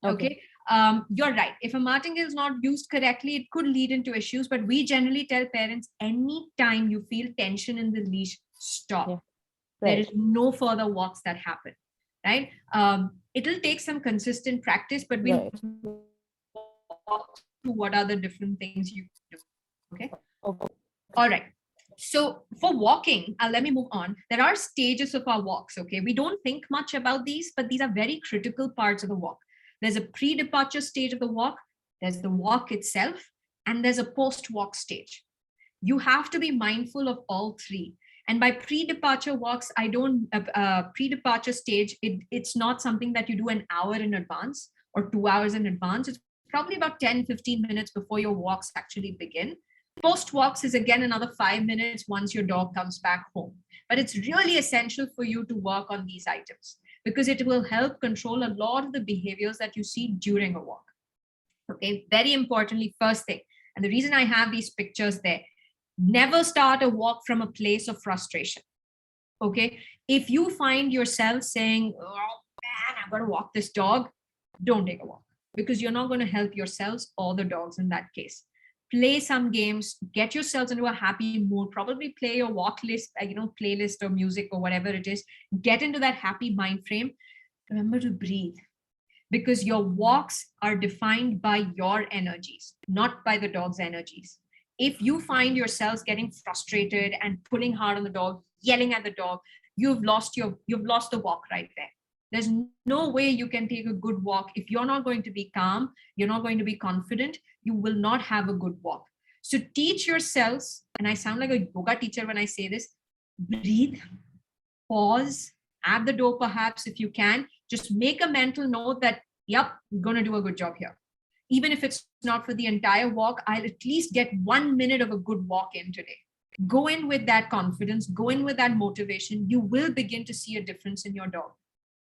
Okay. You're right. If a martingale is not used correctly, it could lead into issues. But we generally tell parents, anytime you feel tension in the leash, stop.
Yeah.
There is no further walks that happen. Right. It'll take some consistent practice, but we'll walk through what are the different things you do. Okay. All right. So for walking, let me move on. There are stages of our walks. Okay. We don't think much about these, but these are very critical parts of the walk. There's a pre-departure stage of the walk. There's the walk itself, and there's a post-walk stage. You have to be mindful of all three. And by pre-departure walks, I don't pre-departure stage. It's not something that you do an hour in advance or 2 hours in advance. It's probably about 10-15 minutes before your walks actually begin. Post walks is again another 5 minutes once your dog comes back home. But it's really essential for you to work on these items because it will help control a lot of the behaviors that you see during a walk. Okay, very importantly, first thing, and the reason I have these pictures there, never start a walk from a place of frustration. Okay, if you find yourself saying, oh man, I'm going to walk this dog, don't take a walk because you're not going to help yourselves or the dogs in that case. Play some games, get yourselves into a happy mood, probably play your walk list, playlist or music or whatever it is. Get into that happy mind frame. Remember to breathe because your walks are defined by your energies, not by the dog's energies. If you find yourselves getting frustrated and pulling hard on the dog, yelling at the dog, you've lost the walk right there. There's no way you can take a good walk. If you're not going to be calm, you're not going to be confident, you will not have a good walk. So teach yourselves, and I sound like a yoga teacher when I say this, breathe, pause, at the door perhaps if you can, just make a mental note that, yep, I'm going to do a good job here. Even if it's not for the entire walk, I'll at least get 1 minute of a good walk in today. Go in with that confidence, go in with that motivation. You will begin to see a difference in your dog.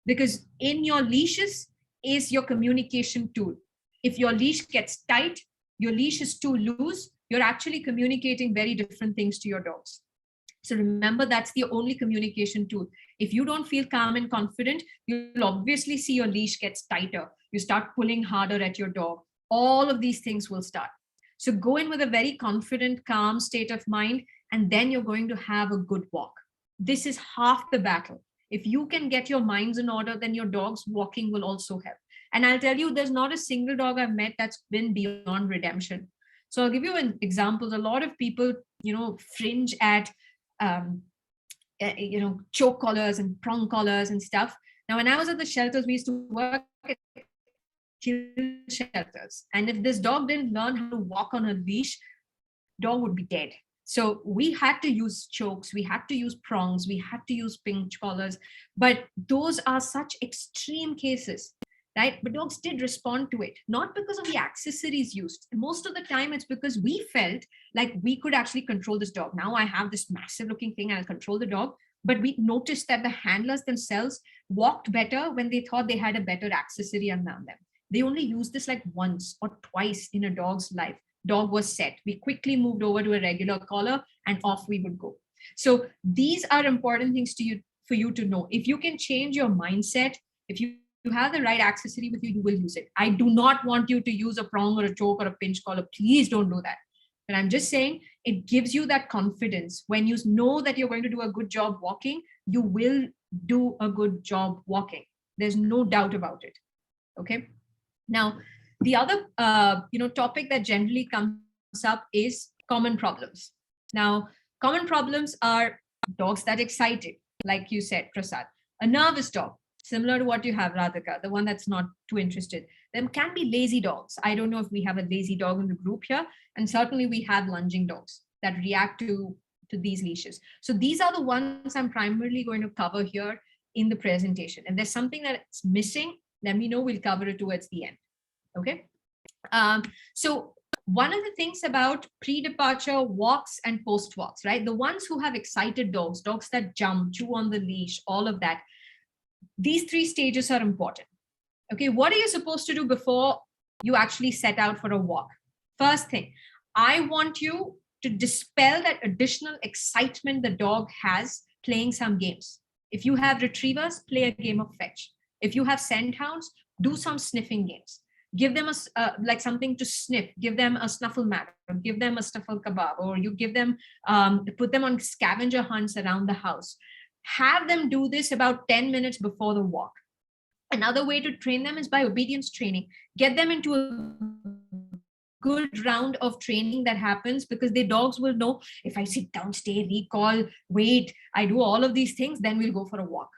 Because in your leashes is your communication tool. If your leash gets tight, your leash is too loose, you're actually communicating very different things to your dogs. So remember, that's the only communication tool. If you don't feel calm and confident, you'll obviously see your leash gets tighter. You start pulling harder at your dog. All of these things will start. So go in with a very confident, calm state of mind, and then you're going to have a good walk. This is half the battle. If you can get your minds in order, then your dog's walking will also help. And I'll tell you, there's not a single dog I've met that's been beyond redemption. So I'll give you an example. A lot of people, fringe at, choke collars and prong collars and stuff. Now, when I was at the shelters, we used to work at kill shelters. And if this dog didn't learn how to walk on a leash, dog would be dead. So we had to use chokes, we had to use prongs, we had to use pinch collars, but those are such extreme cases, right? But dogs did respond to it, not because of the accessories used. Most of the time, it's because we felt like we could actually control this dog. Now I have this massive looking thing, I'll control the dog. But we noticed that the handlers themselves walked better when they thought they had a better accessory around them. They only used this like once or twice in a dog's life. dog was set. We quickly moved over to a regular collar and off we would go. So these are important things for you to know. If you can change your mindset, if you have the right accessory with you, you will use it. I do not want you to use a prong or a choke or a pinch collar. Please don't do that. But I'm just saying it gives you that confidence. When you know that you're going to do a good job walking, you will do a good job walking. There's no doubt about it. Okay. Now, the other topic that generally comes up is common problems. Now, common problems are dogs that excited, like you said, Prasad. A nervous dog, similar to what you have, Radhika, the one that's not too interested. There can be lazy dogs. I don't know if we have a lazy dog in the group here, and certainly we have lunging dogs that react to these leashes. So these are the ones I'm primarily going to cover here in the presentation. And there's something that's missing, let me know, we'll cover it towards the end. Okay. So one of the things about pre-departure walks and post walks, right? The ones who have excited dogs, dogs that jump, chew on the leash, all of that, these 3 stages are important. Okay. What are you supposed to do before you actually set out for a walk? First thing, I want you to dispel that additional excitement the dog has playing some games. If you have retrievers, play a game of fetch. If you have scent hounds, do some sniffing games. Give them like something to sniff. Give them a snuffle mat, or give them a snuffle kebab, or you give them, put them on scavenger hunts around the house. Have them do this about 10 minutes before the walk. Another way to train them is by obedience training. Get them into a good round of training that happens, because the dogs will know, if I sit down, stay, recall, wait, I do all of these things, then we'll go for a walk.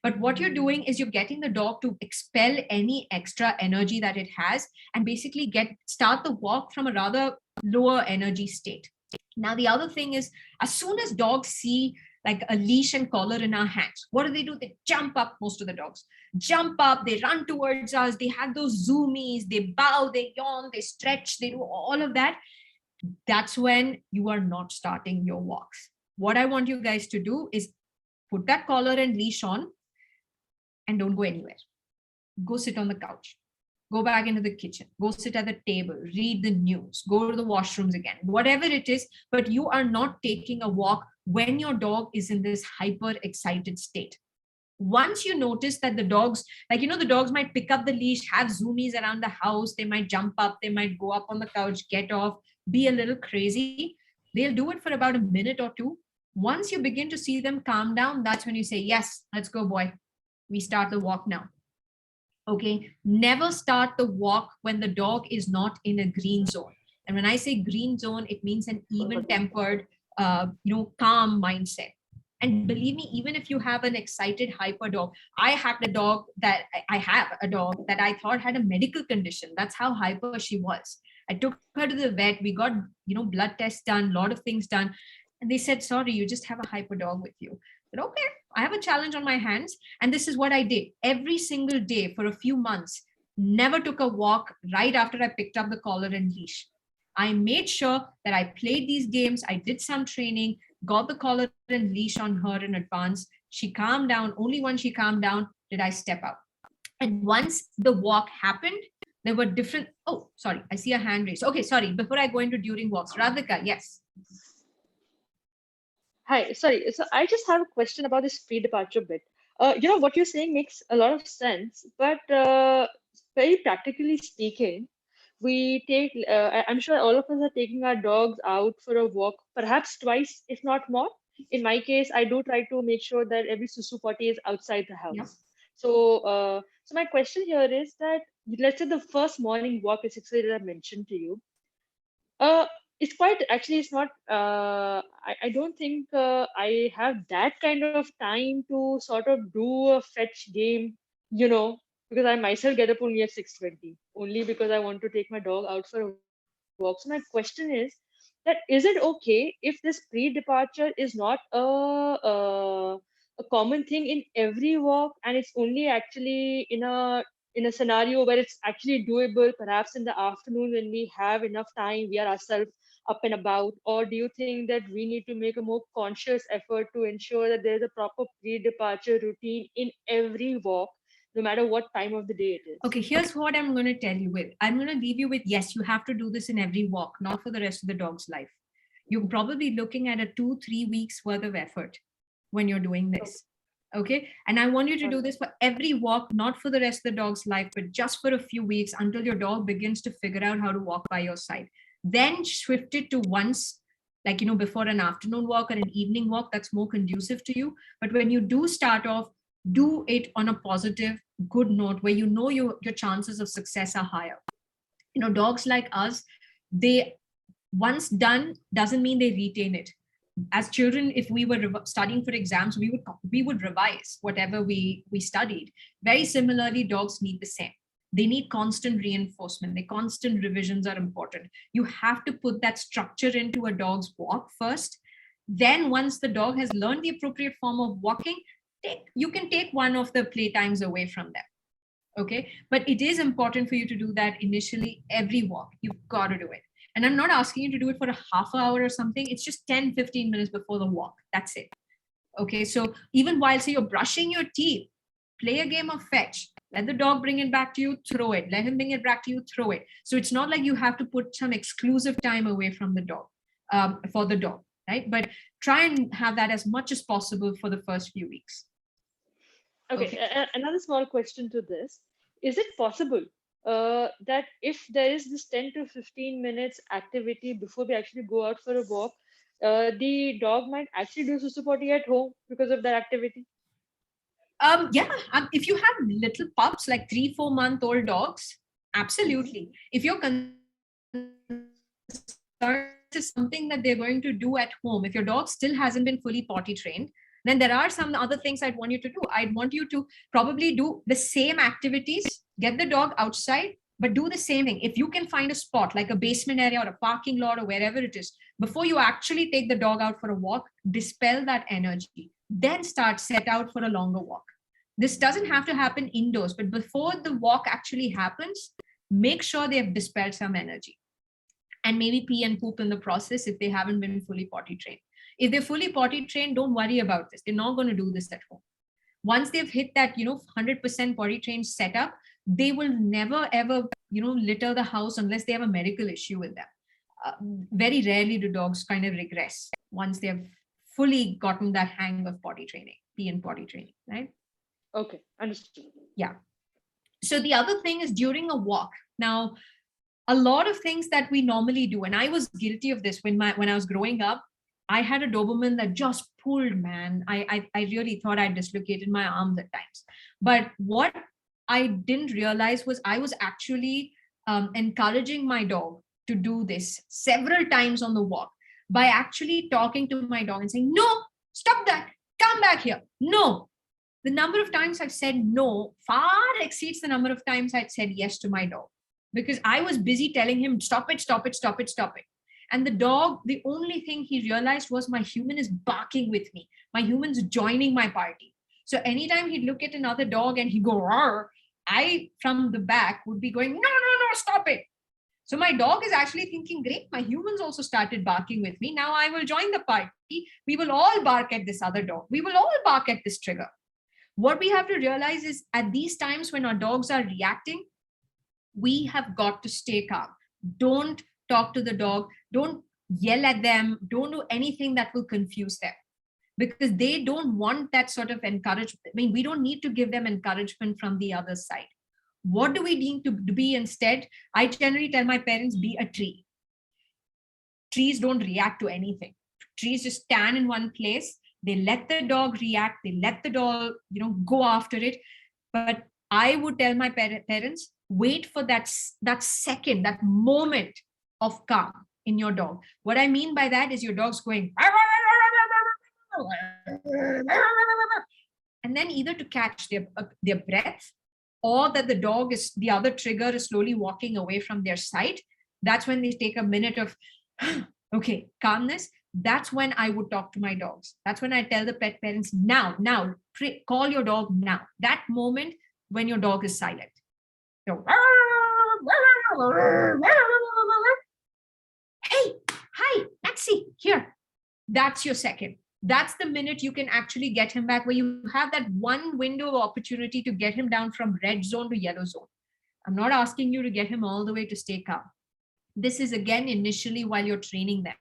But what you're doing is you're getting the dog to expel any extra energy that it has, and basically start the walk from a rather lower energy state. Now, the other thing is, as soon as dogs see like a leash and collar in our hands, what do? They jump up. Most of the dogs jump up, they run towards us, they have those zoomies, they bow, they yawn, they stretch, they do all of that. That's when you are not starting your walks. What I want you guys to do is put that collar and leash on and don't go anywhere. Go sit on the couch, go back into the kitchen, go sit at the table, read the news, go to the washrooms again, whatever it is, but you are not taking a walk when your dog is in this hyper excited state. Once you notice that the dogs, the dogs might pick up the leash, have zoomies around the house, they might jump up, they might go up on the couch, get off, be a little crazy. They'll do it for about a minute or two. Once you begin to see them calm down, that's when you say, yes, let's go, boy. We start the walk now. Okay. Never start the walk when the dog is not in a green zone. And when I say green zone, it means an even tempered, calm mindset. And believe me, even if you have an excited hyper dog, I have a dog that I thought had a medical condition. That's how hyper she was. I took her to the vet. We got, blood tests done, a lot of things done. And they said, sorry, you just have a hyper dog with you. But okay, I have a challenge on my hands. And this is what I did every single day for a few months. Never took a walk right after I picked up the collar and leash. I made sure that I played these games. I did some training, got the collar and leash on her in advance. She calmed down. Only when she calmed down did I step out. And once the walk happened, there were different. Oh, sorry. I see a hand raised. Okay, sorry. Before I go into during walks, Radhika, yes.
Hi, sorry. So I just have a question about this pre-departure bit. What you're saying makes a lot of sense, but very practically speaking, I'm sure all of us are taking our dogs out for a walk, perhaps twice, if not more. In my case, I do try to make sure that every susu potty is outside the house. Yep. So my question here is that, let's say the first morning walk is 6 that I mentioned to you. It's not, I don't think I have that kind of time to sort of do a fetch game, because I myself get up only at 6:20, only because I want to take my dog out for a walk. So my question is that, is it okay if this pre-departure is not a common thing in every walk, and it's only actually in a scenario where it's actually doable, perhaps in the afternoon when we have enough time, we are ourselves up and about? Or do you think that we need to make a more conscious effort to ensure that there's a proper pre-departure routine in every walk, no matter what time of the day it is?
Okay, here's what I'm going to tell you with. I'm going to leave you with, yes, you have to do this in every walk, not for the rest of the dog's life. You're probably looking at a 2-3 weeks worth of effort when you're doing this. Okay. And I want you to do this for every walk, not for the rest of the dog's life, but just for a few weeks until your dog begins to figure out how to walk by your side. Then shift it to once, like, before an afternoon walk or an evening walk that's more conducive to you. But when you do start off, do it on a positive, good note where your chances of success are higher. Dogs like us, they once done doesn't mean they retain it. As children, if we were studying for exams, we would revise whatever we studied. Very similarly, dogs need the same. They need constant reinforcement. The constant revisions are important. You have to put that structure into a dog's walk first. Then once the dog has learned the appropriate form of walking, you can take one of the playtimes away from them. Okay, but it is important for you to do that initially every walk. You've got to do it. And I'm not asking you to do it for a half hour or something. It's just 10-15 minutes before the walk. That's it. Okay, so even while, say, you're brushing your teeth, play a game of fetch. Let the dog bring it back to you, throw it. Let him bring it back to you, throw it. So it's not like you have to put some exclusive time away from the dog, for the dog, right? But try and have that as much as possible for the first few weeks.
Okay. Another small question to this. Is it possible that if there is this 10 to 15 minutes activity before we actually go out for a walk, the dog might actually do susu potty at home because of that activity?
If you have little pups, like 3-4 month old dogs, absolutely. If you're concerned is something that they're going to do at home, if your dog still hasn't been fully potty trained, then there are some other things I'd want you to do. I'd want you to probably do the same activities, get the dog outside, but do the same thing. If you can find a spot like a basement area or a parking lot or wherever it is, before you actually take the dog out for a walk, dispel that energy, then set out for a longer walk. This doesn't have to happen indoors, but before the walk actually happens, make sure they have dispelled some energy and maybe pee and poop in the process if they haven't been fully potty trained. If they're fully potty trained, don't worry about this. They're not going to do this at home. Once they've hit that, 100% potty trained setup, they will never ever, litter the house unless they have a medical issue with them. Very rarely do dogs kind of regress once they've fully gotten that hang of potty training, pee and potty training, right?
Okay, understood.
Yeah. So the other thing is during a walk. Now, a lot of things that we normally do, and I was guilty of this when I was growing up. I had a Doberman that just pulled, man. I really thought I dislocated my arms at times. But what I didn't realize was I was actually encouraging my dog to do this several times on the walk by actually talking to my dog and saying, no, stop that, come back here. No. The number of times I've said no far exceeds the number of times I'd said yes to my dog, because I was busy telling him, stop it, stop it, stop it, stop it. And the dog, the only thing he realized was my human is barking with me. My human's joining my party. So anytime he'd look at another dog and he'd go, roar, I, from the back, would be going, no, no, no, stop it. So my dog is actually thinking, great, my humans also started barking with me. Now I will join the party. We will all bark at this other dog. We will all bark at this trigger. What we have to realize is at these times when our dogs are reacting, we have got to stay calm. Don't talk to the dog. Don't yell at them. Don't do anything that will confuse them, because they don't want that sort of encouragement. I mean, we don't need to give them encouragement from the other side. What do we need to be instead? I generally tell my parents, be a tree. Trees don't react to anything. Trees just stand in one place. They let the dog react. They let the dog, go after it. But I would tell my parents, wait for that second, that moment of calm in your dog. What I mean by that is your dog's going, and then either to catch their breath, or that the other trigger is slowly walking away from their sight. That's when they take a minute of, okay, calmness. That's when I would talk to my dogs. That's when I tell the pet parents, now, call your dog now. That moment when your dog is silent. So, hey, hi, Maxie, here. That's your second. that's the minute you can actually get him back, where you have that one window of opportunity to get him down from red zone to yellow zone. I'm not asking you to get him all the way to stay calm. This is again initially while you're training them.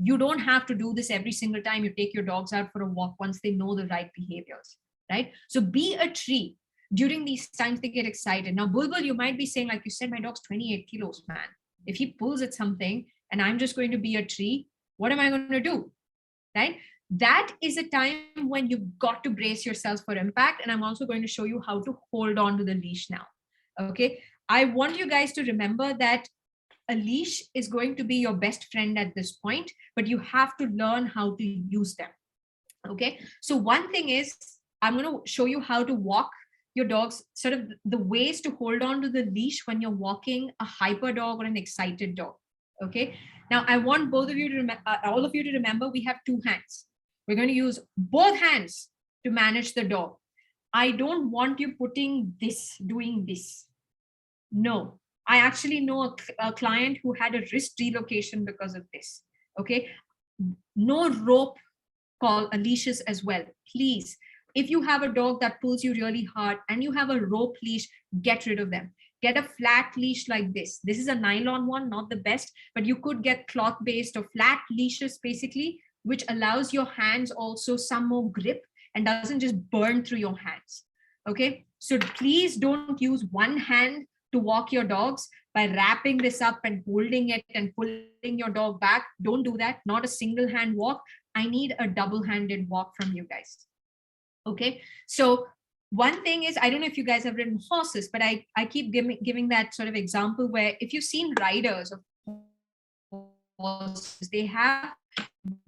You don't have to do this every single time you take your dogs out for a walk once they know the right behaviors, right? So be a tree. During these times, they get excited. Now, Bulbul, you might be saying, like you said, my dog's 28 kilos, man. If he pulls at something and I'm just going to be a tree, what am I going to do, right? That is a time when you've got to brace yourselves for impact. And I'm also going to show you how to hold on to the leash now, okay? I want you guys to remember that a leash is going to be your best friend at this point, but you have to learn how to use them. Okay. So one thing is, I'm going to show you how to walk your dogs, sort of the ways to hold on to the leash when you're walking a hyper dog or an excited dog. Okay. Now I want both of you to all of you to remember we have two hands. We're going to use both hands to manage the dog. I don't want you doing this. No, I actually know a client who had a wrist relocation because of this. Okay. No rope leashes as well. Please, if you have a dog that pulls you really hard and you have a rope leash, get rid of them. Get a flat leash like this. This is a nylon one, not the best, but you could get cloth based or flat leashes basically, which allows your hands also some more grip and doesn't just burn through your hands. Okay. So please don't use one hand to walk your dogs by wrapping this up and holding it and pulling your dog back. Don't do that. Not a single hand walk. I need a double-handed walk from you guys. Okay. So one thing is, I don't know if you guys have ridden horses, but I keep giving that sort of example where if you've seen riders of horses, they have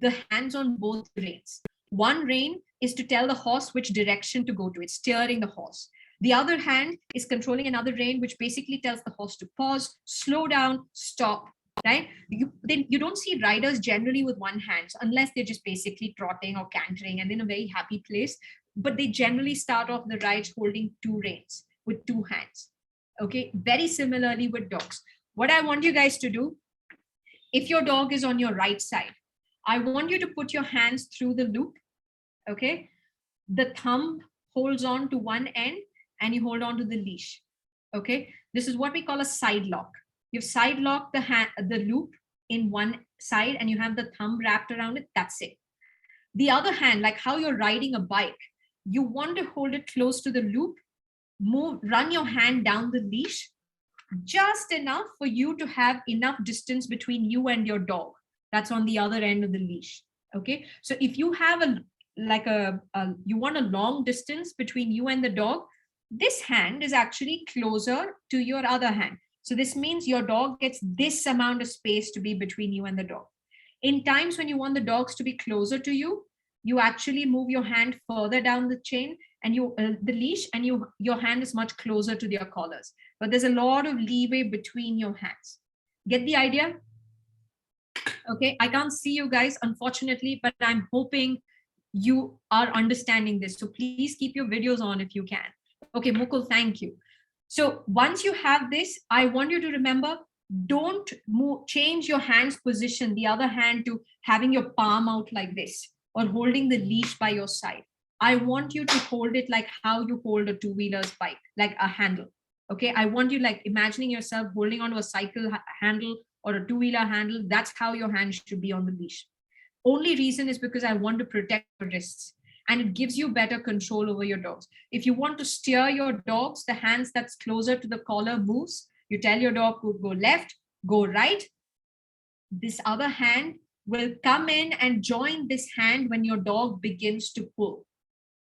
the hands on both reins. One rein is to tell the horse which direction to go to. It's steering the horse. The other hand is controlling another rein, which basically tells the horse to pause, slow down, stop, right? You don't see riders generally with one hand, unless they're just basically trotting or cantering and in a very happy place. But they generally start off the rides holding two reins with two hands. Okay, very similarly with dogs. What I want you guys to do, if your dog is on your right side, I want you to put your hands through the loop. Okay, the thumb holds on to one end and you hold on to the leash. Okay, this is what we call a side lock. You've side locked the loop in one side and you have the thumb wrapped around it. That's it. The other hand, like how you're riding a bike, you want to hold it close to the loop, run your hand down the leash, just enough for you to have enough distance between you and your dog that's on the other end of the leash. Okay, so if you have you want a long distance between you and the dog, this hand is actually closer to your other hand. So this means your dog gets this amount of space to be between you and the dog. In times when you want the dogs to be closer to you, you actually move your hand further down the chain and the leash, and your hand is much closer to their collars. But there's a lot of leeway between your hands. Get the idea? Okay, I can't see you guys, unfortunately, but I'm hoping you are understanding this. So please keep your videos on if you can. Okay, Mukul, thank you. So once you have this, I want you to remember, don't change your hand's position, the other hand, to having your palm out like this or holding the leash by your side. I want you to hold it like how you hold a two-wheeler's bike, like a handle. Okay, I want you like imagining yourself holding onto a cycle handle or a two-wheeler handle. That's how your hand should be on the leash. Only reason is because I want to protect your wrists, and it gives you better control over your dogs. If you want to steer your dogs, the hands that's closer to the collar moves. You tell your dog to go left, go right. This other hand will come in and join this hand when your dog begins to pull.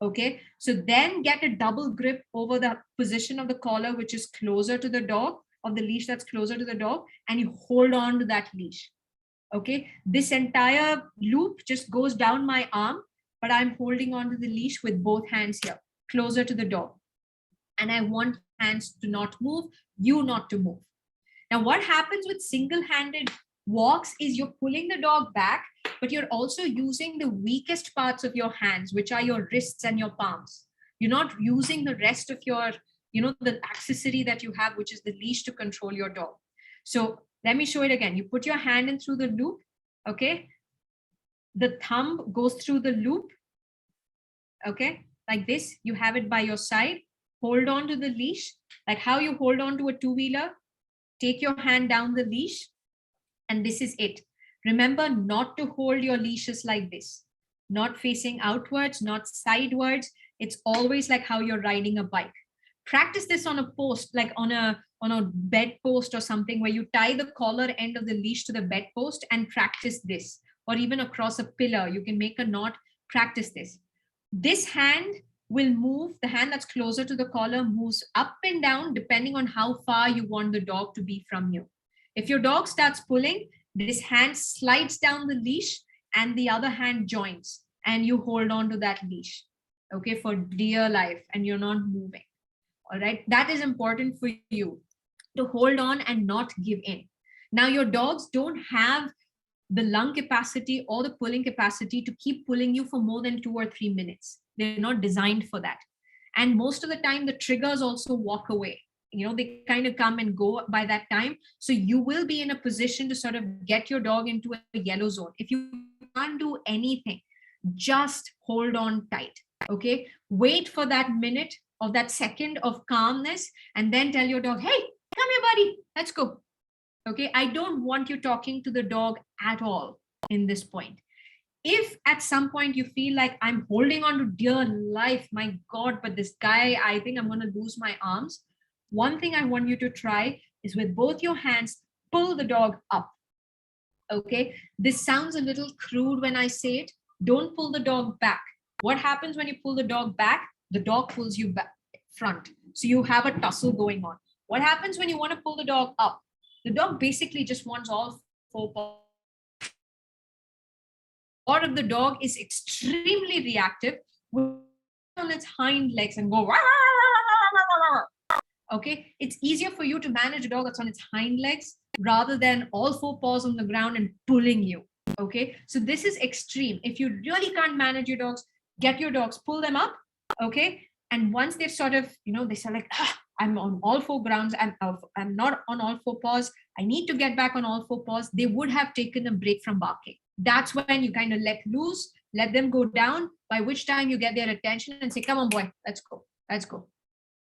Okay, so then get a double grip over the position of the collar, which is closer to the dog, of the leash that's closer to the dog, and you hold on to that leash. Okay, this entire loop just goes down my arm, but I'm holding on to the leash with both hands here, closer to the dog. And I want hands to not move, you not to move. Now, what happens with single-handed walks is you're pulling the dog back, but you're also using the weakest parts of your hands, which are your wrists and your palms. You're not using the rest of your, the accessory that you have, which is the leash, to control your dog. So let me show it again. You put your hand in through the loop, okay? the thumb goes through the loop. Okay, like this, you have it by your side, hold on to the leash, like how you hold on to a two-wheeler, take your hand down the leash, and this is it. Remember not to hold your leashes like this, not facing outwards, not sidewards. It's always like how you're riding a bike. Practice this on a post, like on a bed post or something, where you tie the collar end of the leash to the bed post and practice this, or even across a pillar, you can make a knot, practice this. This hand will move, the hand that's closer to the collar moves up and down depending on how far you want the dog to be from you. If your dog starts pulling, this hand slides down the leash and the other hand joins, and you hold on to that leash, okay, for dear life, and you're not moving. All right, that is important for you, to hold on and not give in. Now, your dogs don't have the lung capacity or the pulling capacity to keep pulling you for more than 2 or 3 minutes. They're not designed for that. And most of the time, the triggers also walk away. They kind of come and go by that time. So you will be in a position to sort of get your dog into a yellow zone. If you can't do anything, just hold on tight. Okay, wait for that minute or that second of calmness, and then tell your dog, hey, come here, buddy, let's go. Okay, I don't want you talking to the dog at all in this point. If at some point you feel like I'm holding on to dear life, my God, but this guy, I think I'm going to lose my arms. One thing I want you to try is with both your hands, pull the dog up. Okay, this sounds a little crude when I say it. Don't pull the dog back. What happens when you pull the dog back? The dog pulls you back front. So you have a tussle going on. What happens when you want to pull the dog up? The dog basically just wants all 4 paws. Or if the dog is extremely reactive, on its hind legs and go, okay, it's easier for you to manage a dog that's on its hind legs rather than all 4 paws on the ground and pulling you. Okay, so this is extreme. If you really can't manage your dogs, get your dogs, pull them up. Okay, and once they've sort of, they say like, I'm on all 4 grounds, I'm not on all 4 paws, I need to get back on all 4 paws, they would have taken a break from barking. That's when you kind of let loose, let them go down, by which time you get their attention and say, come on, boy, let's go, let's go.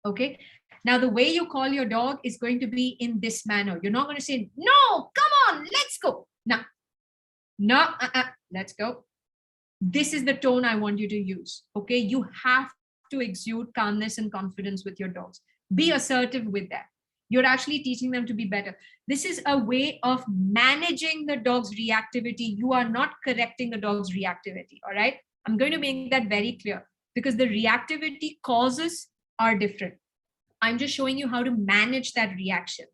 Okay, now the way you call your dog is going to be in this manner. You're not going to say, no, come on, let's go. No, let's go. This is the tone I want you to use. Okay, you have to exude calmness and confidence with your dogs. Be assertive with them. You're actually teaching them to be better. This is a way of managing the dog's reactivity. You are not correcting the dog's reactivity. All right, I'm going to make that very clear, because the reactivity causes are different. I'm just showing you how to manage that reaction.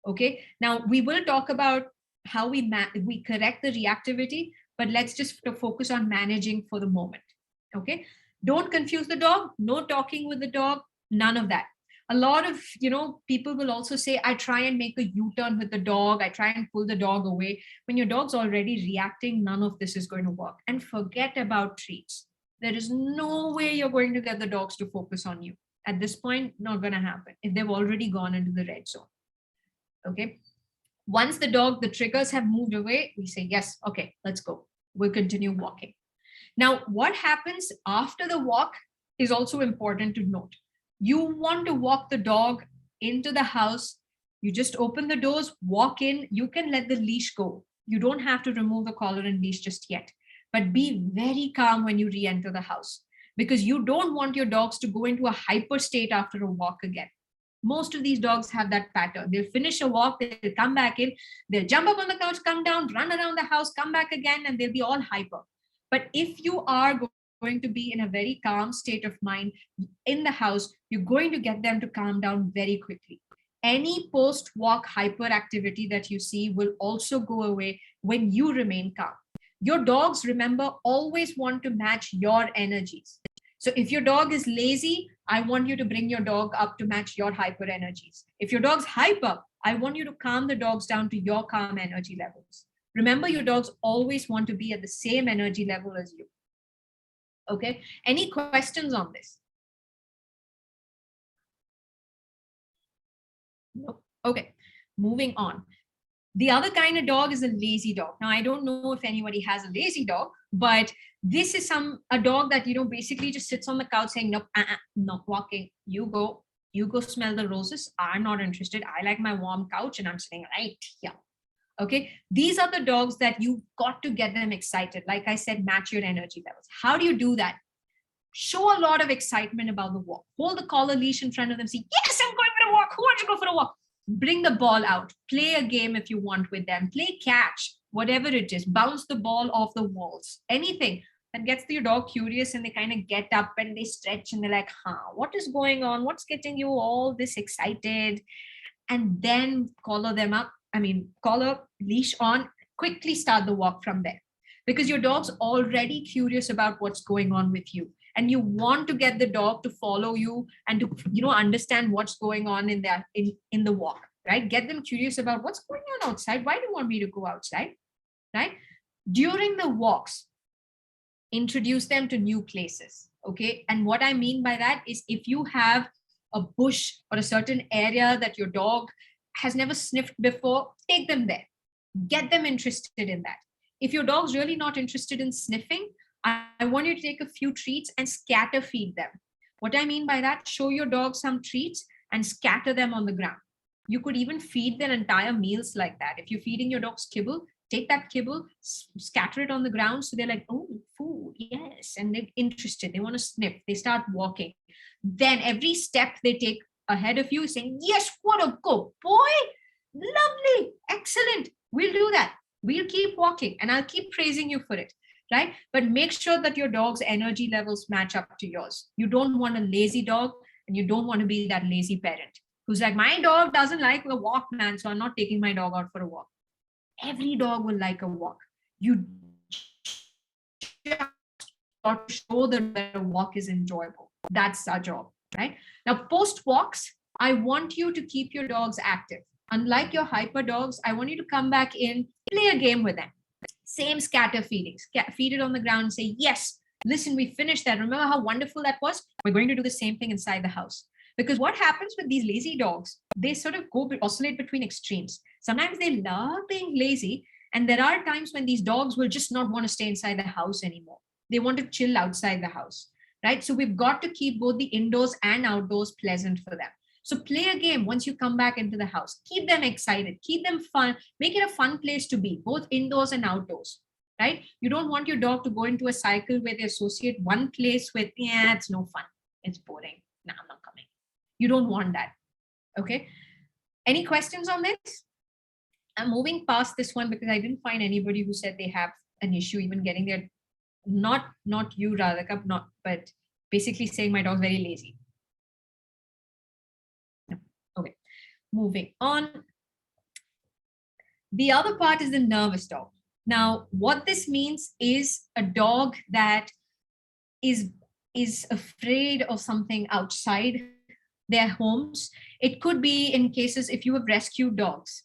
Okay, now we will talk about how we correct the reactivity, but let's just focus on managing for the moment. Okay, don't confuse the dog, no talking with the dog, none of that. A lot of people will also say, I try and make a U-turn with the dog, I try and pull the dog away. When your dog's already reacting, none of this is going to work. And forget about treats. There is no way you're going to get the dogs to focus on you. At this point, not going to happen if they've already gone into the red zone. Okay, once the triggers have moved away, we say, yes, okay, let's go. We'll continue walking. Now, what happens after the walk is also important to note. You want to walk the dog into the house. You just open the doors, walk in. You can let the leash go. You don't have to remove the collar and leash just yet. But be very calm when you re-enter the house, because you don't want your dogs to go into a hyper state after a walk again. Most of these dogs have that pattern. They'll finish a walk, they'll come back in, they'll jump up on the couch, come down, run around the house, come back again, and they'll be all hyper. But if you are going to be in a very calm state of mind in the house, you're going to get them to calm down very quickly. Any post-walk hyperactivity that you see will also go away when you remain calm. Your dogs, remember, always want to match your energies. So if your dog is lazy, I want you to bring your dog up to match your hyper energies. If your dog's hyper, I want you to calm the dogs down to your calm energy levels. Remember, your dogs always want to be at the same energy level as you. Okay, any questions on this? No. Okay, moving on. The other kind of dog is a lazy dog. Now, I don't know if anybody has a lazy dog, but this is a dog that, basically just sits on the couch saying, nope, not walking. You go smell the roses. I'm not interested. I like my warm couch and I'm sitting right here. Okay. These are the dogs that you've got to get them excited. Like I said, match your energy levels. How do you do that? Show a lot of excitement about the walk. Hold the collar leash in front of them. Say, yes, I'm going for a walk. Who wants to go for a walk? Bring the ball out. Play a game if you want with them. Play catch, whatever it is. Bounce the ball off the walls. Anything that gets your dog curious, and they kind of get up and they stretch and they're like, what is going on? What's getting you all this excited? And then collar, leash on, quickly start the walk from there. Because your dog's already curious about what's going on with you. And you want to get the dog to follow you and to, understand what's going on in the walk, right? Get them curious about what's going on outside. Why do you want me to go outside, right? During the walks, introduce them to new places, okay? And what I mean by that is, if you have a bush or a certain area that your dog has never sniffed before, take them there. Get them interested in that. If your dog's really not interested in sniffing, I want you to take a few treats and scatter feed them. What I mean by that, show your dog some treats and scatter them on the ground. You could even feed their entire meals like that. If you're feeding your dogs kibble, take that kibble, scatter it on the ground. So they're like, oh, food, yes. And they're interested. They want to sniff. They start walking. Then every step they take ahead of you is saying, yes, what a good boy. Lovely. Excellent. We'll do that. We'll keep walking and I'll keep praising you for it. Right? But make sure that your dog's energy levels match up to yours. You don't want a lazy dog, and you don't want to be that lazy parent who's like, my dog doesn't like a walk, man, so I'm not taking my dog out for a walk. Every dog will like a walk. You just got to show that a walk is enjoyable. That's our job, right? Now, post walks, I want you to keep your dogs active. Unlike your hyper dogs, I want you to come back in, play a game with them. Same scatter feeding. Feed it on the ground and say, yes, listen, we finished that. Remember how wonderful that was? We're going to do the same thing inside the house. Because what happens with these lazy dogs, they sort of oscillate between extremes. Sometimes they love being lazy. And there are times when these dogs will just not want to stay inside the house anymore. They want to chill outside the house, right? So we've got to keep both the indoors and outdoors pleasant for them. So play a game once you come back into the house. Keep them excited, keep them fun, make it a fun place to be, both indoors and outdoors, right? You don't want your dog to go into a cycle where they associate one place with, yeah, it's no fun, it's boring, nah, I'm not coming. You don't want that, okay? Any questions on this? I'm moving past this one because I didn't find anybody who said they have an issue even getting there. Not you, Radhika, but basically saying my dog's very lazy. Okay, moving on. The other part is the nervous dog. Now, what this means is a dog that is afraid of something outside their homes. It could be in cases if you have rescued dogs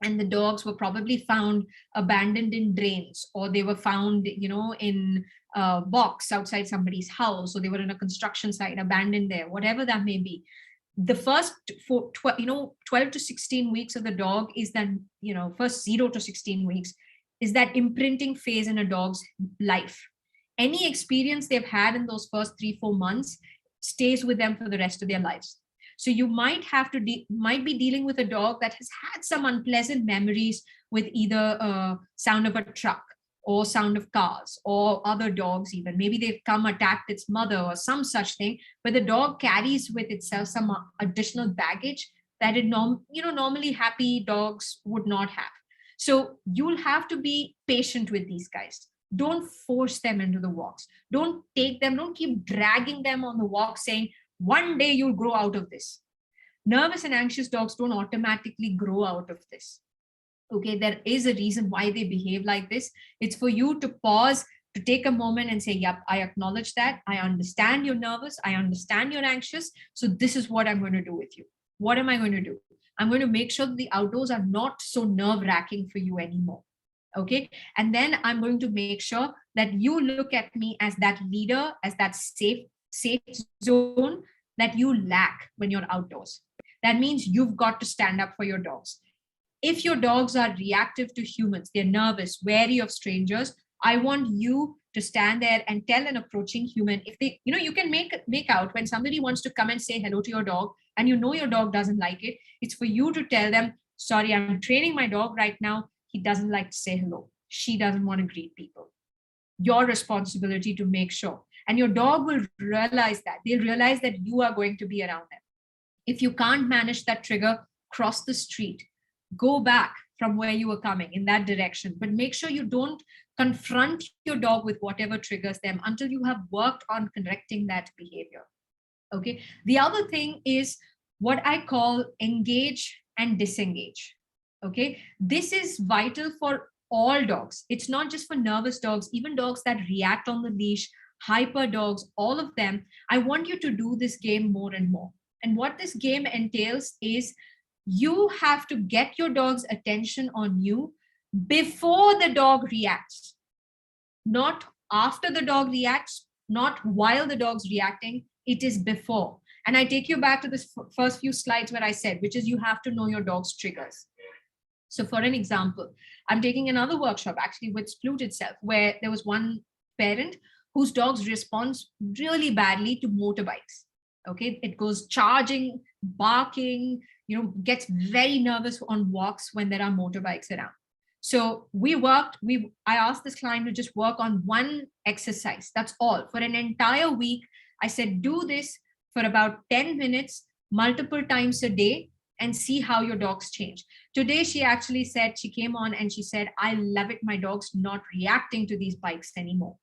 and the dogs were probably found abandoned in drains, or they were found, in a box outside somebody's house, or they were in a construction site abandoned there, whatever that may be. The first 12 to 16 weeks of the dog is that, first 0 to 16 weeks is that imprinting phase in a dog's life. Any experience they've had in those first 3-4 months stays with them for the rest of their lives. So you might be dealing with a dog that has had some unpleasant memories with either sound of a truck or sound of cars or other dogs even. Maybe they've come attacked its mother or some such thing, but the dog carries with itself some additional baggage that normally happy dogs would not have. So you'll have to be patient with these guys. Don't force them into the walks. Don't keep dragging them on the walk saying, one day you'll grow out of this. Nervous and anxious dogs don't automatically grow out of this. Okay, there is a reason why they behave like this. It's for you to pause, to take a moment and say, yep, I acknowledge that. I understand you're nervous. I understand you're anxious. So this is what I'm going to do with you. What am I going to do? I'm going to make sure that the outdoors are not so nerve-wracking for you anymore. Okay. And then I'm going to make sure that you look at me as that leader, as that safe zone that you lack when you're outdoors. That means you've got to stand up for your dogs. If your dogs are reactive to humans, they're nervous, wary of strangers, I want you to stand there and tell an approaching human, if they, you can make out when somebody wants to come and say hello to your dog and your dog doesn't like it, it's for you to tell them, sorry, I'm training my dog right now. He doesn't like to say hello. She doesn't want to greet people. Your responsibility to make sure. And your dog will realize that. They'll realize that you are going to be around them. If you can't manage that trigger, cross the street, go back from where you were coming in that direction, but make sure you don't confront your dog with whatever triggers them until you have worked on correcting that behavior. Okay. The other thing is what I call engage and disengage. Okay. This is vital for all dogs. It's not just for nervous dogs, even dogs that react on the leash, hyper dogs, all of them. I want you to do this game more and more. And what this game entails is you have to get your dog's attention on you before the dog reacts, not after the dog reacts, not while the dog's reacting. It is before. And I take you back to this first few slides where I said, which is you have to know your dog's triggers. So for an example, I'm taking another workshop actually with Sploot itself, where there was one parent whose dogs responds really badly to motorbikes. Okay, it goes charging, barking, gets very nervous on walks when there are motorbikes around. So I asked this client to just work on one exercise. That's all. For an entire week, I said, do this for about 10 minutes, multiple times a day, and see how your dogs change. Today, she actually said, she came on and she said, I love it. My dog's not reacting to these bikes anymore.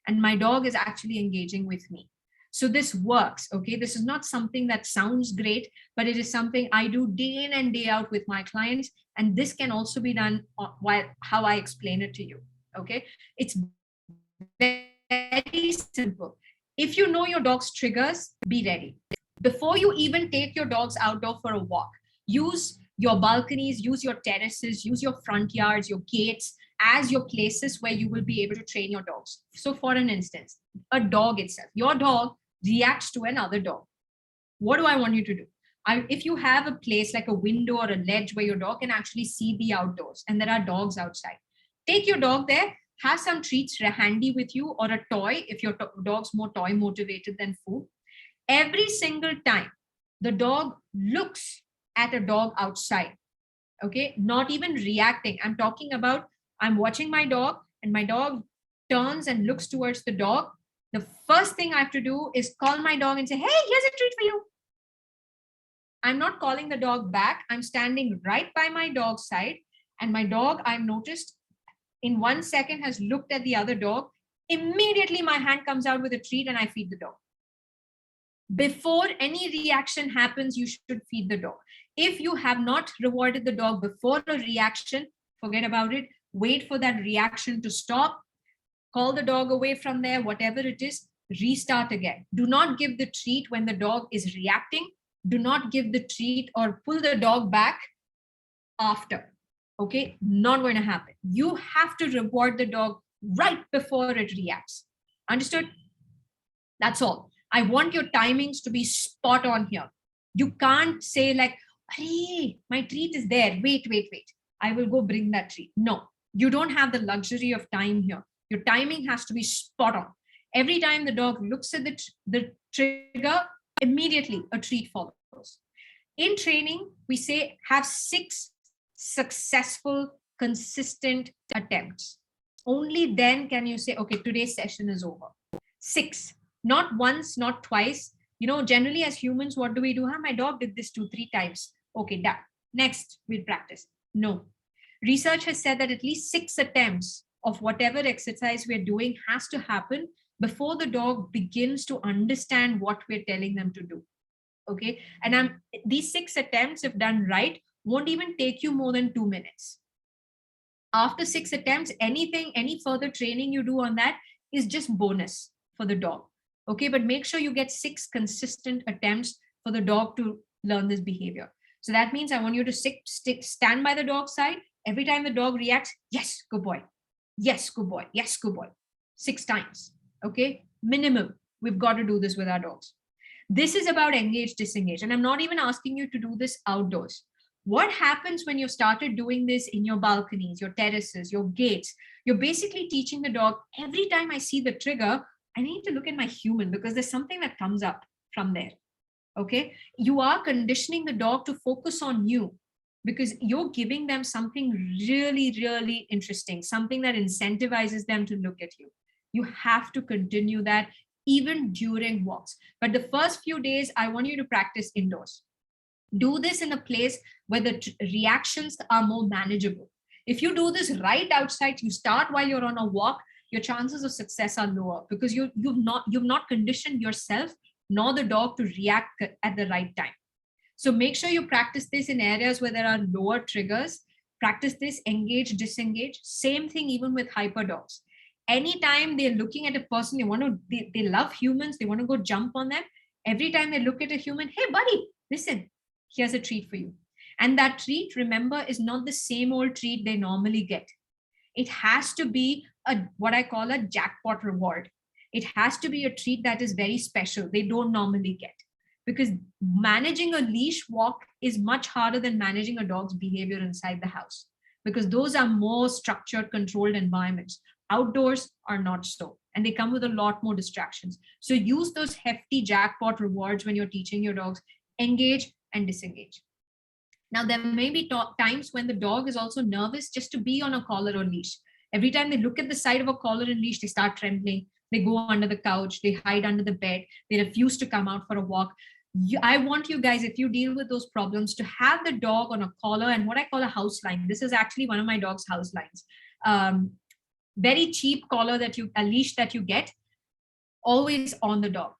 And my dog is actually engaging with me. So this works, okay? This is not something that sounds great, but it is something I do day in and day out with my clients. And this can also be done while how I explain it to you, okay? It's very simple. If you know your dog's triggers, be ready. Before you even take your dogs outdoor for a walk, use your balconies, use your terraces, use your front yards, your gates as your places where you will be able to train your dogs. So for an instance, a dog itself, your dog reacts to another dog. What do I want you to do? If you have a place like a window or a ledge where your dog can actually see the outdoors and there are dogs outside, take your dog there, have some treats handy with you or a toy if your dog's more toy motivated than food. Every single time the dog looks at a dog outside, okay, not even reacting. I'm talking about, I'm watching my dog and my dog turns and looks towards the dog. The first thing I have to do is call my dog and say, hey, here's a treat for you. I'm not calling the dog back. I'm standing right by my dog's side. And my dog, I've noticed, in 1 second has looked at the other dog. Immediately, my hand comes out with a treat and I feed the dog. Before any reaction happens, you should feed the dog. If you have not rewarded the dog before a reaction, forget about it. Wait for that reaction to stop. Call the dog away from there, whatever it is, restart again. Do not give the treat when the dog is reacting. Do not give the treat or pull the dog back after. Okay, not going to happen. You have to reward the dog right before it reacts. Understood? That's all. I want your timings to be spot on here. You can't say like, hey, my treat is there. Wait. I will go bring that treat. No, you don't have the luxury of time here. Your timing has to be spot on. Every time the dog looks at the trigger, immediately a treat follows. In training, we say have 6 successful, consistent attempts. Only then can you say, okay, today's session is over. 6, not once, not twice. Generally as humans, what do we do? My dog did this 2-3 times. Okay, done. Next, we'll practice. No. Research has said that at least 6 attempts of whatever exercise we're doing has to happen before the dog begins to understand what we're telling them to do. Okay. And these 6 attempts, if done right, won't even take you more than 2 minutes. After 6 attempts, any further training you do on that is just bonus for the dog. Okay. But make sure you get 6 consistent attempts for the dog to learn this behavior. So that means I want you to stand by the dog's side. Every time the dog reacts, yes, good boy. Yes, good boy. Yes, good boy. 6 times. Okay. Minimum. We've got to do this with our dogs. This is about engage, disengage. And I'm not even asking you to do this outdoors. What happens when you started doing this in your balconies, your terraces, your gates? You're basically teaching the dog, every time I see the trigger, I need to look at my human because there's something that comes up from there. Okay. You are conditioning the dog to focus on you because you're giving them something really, really interesting, something that incentivizes them to look at you. You have to continue that even during walks. But the first few days, I want you to practice indoors. Do this in a place where the reactions are more manageable. If you do this right outside, you start while you're on a walk, your chances of success are lower because you've not conditioned yourself nor the dog to react at the right time. So make sure you practice this in areas where there are lower triggers. Practice this, engage, disengage. Same thing even with hyper dogs. Anytime they're looking at a person, they love humans, they want to go jump on them. Every time they look at a human, hey buddy, listen, here's a treat for you. And that treat, remember, is not the same old treat they normally get. It has to be what I call a jackpot reward. It has to be a treat that is very special. They don't normally get. Because managing a leash walk is much harder than managing a dog's behavior inside the house. Because those are more structured, controlled environments. Outdoors are not so. And they come with a lot more distractions. So use those hefty jackpot rewards when you're teaching your dogs. Engage and disengage. Now, there may be times when the dog is also nervous just to be on a collar or leash. Every time they look at the side of a collar and leash, they start trembling. They go under the couch. They hide under the bed. They refuse to come out for a walk. I want you guys, if you deal with those problems, to have the dog on a collar and what I call a house line. This is actually one of my dog's house lines. Very cheap collar a leash that you get, always on the dog.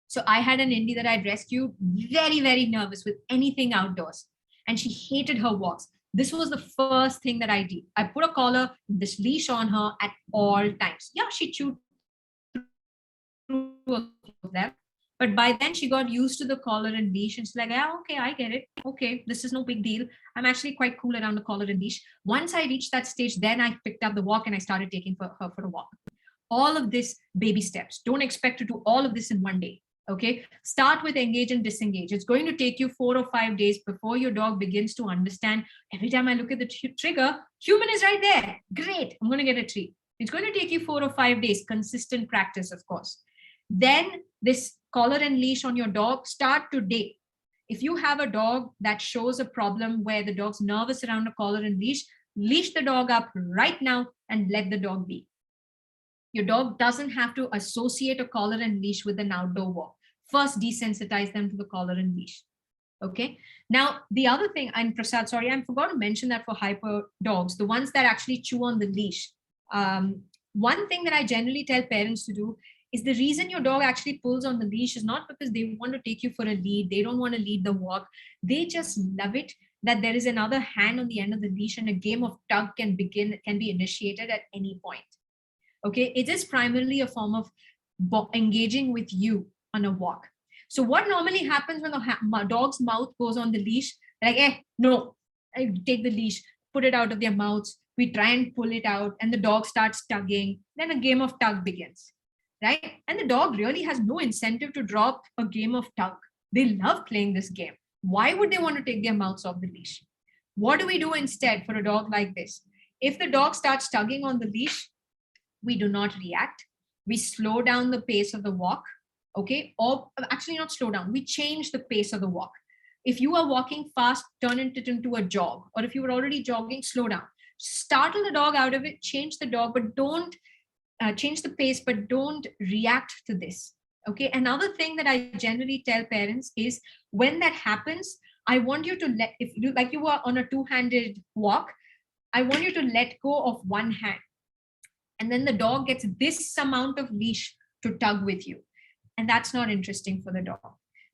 So I had an Indie that I'd rescued, very, very nervous with anything outdoors. And she hated her walks. This was the first thing that I did. I put a collar, this leash on her at all times. Yeah, she chewed through them. But by then she got used to the collar and leash and she's like, yeah, okay, I get it. Okay, this is no big deal. I'm actually quite cool around the collar and leash. Once I reached that stage, then I picked up the walk and I started taking her for a walk. All of this baby steps. Don't expect to do all of this in one day. Okay, start with engage and disengage. It's going to take you 4 or 5 days before your dog begins to understand. Every time I look at the trigger, human is right there. Great, I'm going to get a treat. It's going to take you 4 or 5 days, consistent practice, of course. Then this collar and leash on your dog, start today. If you have a dog that shows a problem where the dog's nervous around a collar and leash, leash the dog up right now and let the dog be. Your dog doesn't have to associate a collar and leash with an outdoor walk. First, desensitize them to the collar and leash. Okay. Now, the other thing, and Prasad, sorry, I forgot to mention that for hyper dogs, the ones that actually chew on the leash. One thing that I generally tell parents to do is the reason your dog actually pulls on the leash is not because they want to take you for a lead. They don't want to lead the walk. They just love it that there is another hand on the end of the leash and a game of tug can be initiated at any point. Okay, it is primarily a form of engaging with you on a walk. So what normally happens when a dog's mouth goes on the leash, like, no, I take the leash, put it out of their mouths. We try and pull it out and the dog starts tugging. Then a game of tug begins, right? And the dog really has no incentive to drop a game of tug. They love playing this game. Why would they want to take their mouths off the leash? What do we do instead for a dog like this? If the dog starts tugging on the leash, we do not react. We slow down the pace of the walk, okay? Or actually not slow down, we change the pace of the walk. If you are walking fast, turn it into a jog. Or if you were already jogging, slow down. Startle the dog out of it, change the dog, but don't change the pace, but don't react to this, okay? Another thing that I generally tell parents is when that happens, I want you to if you are on a two-handed walk, I want you to let go of one hand. And then the dog gets this amount of leash to tug with you. And that's not interesting for the dog.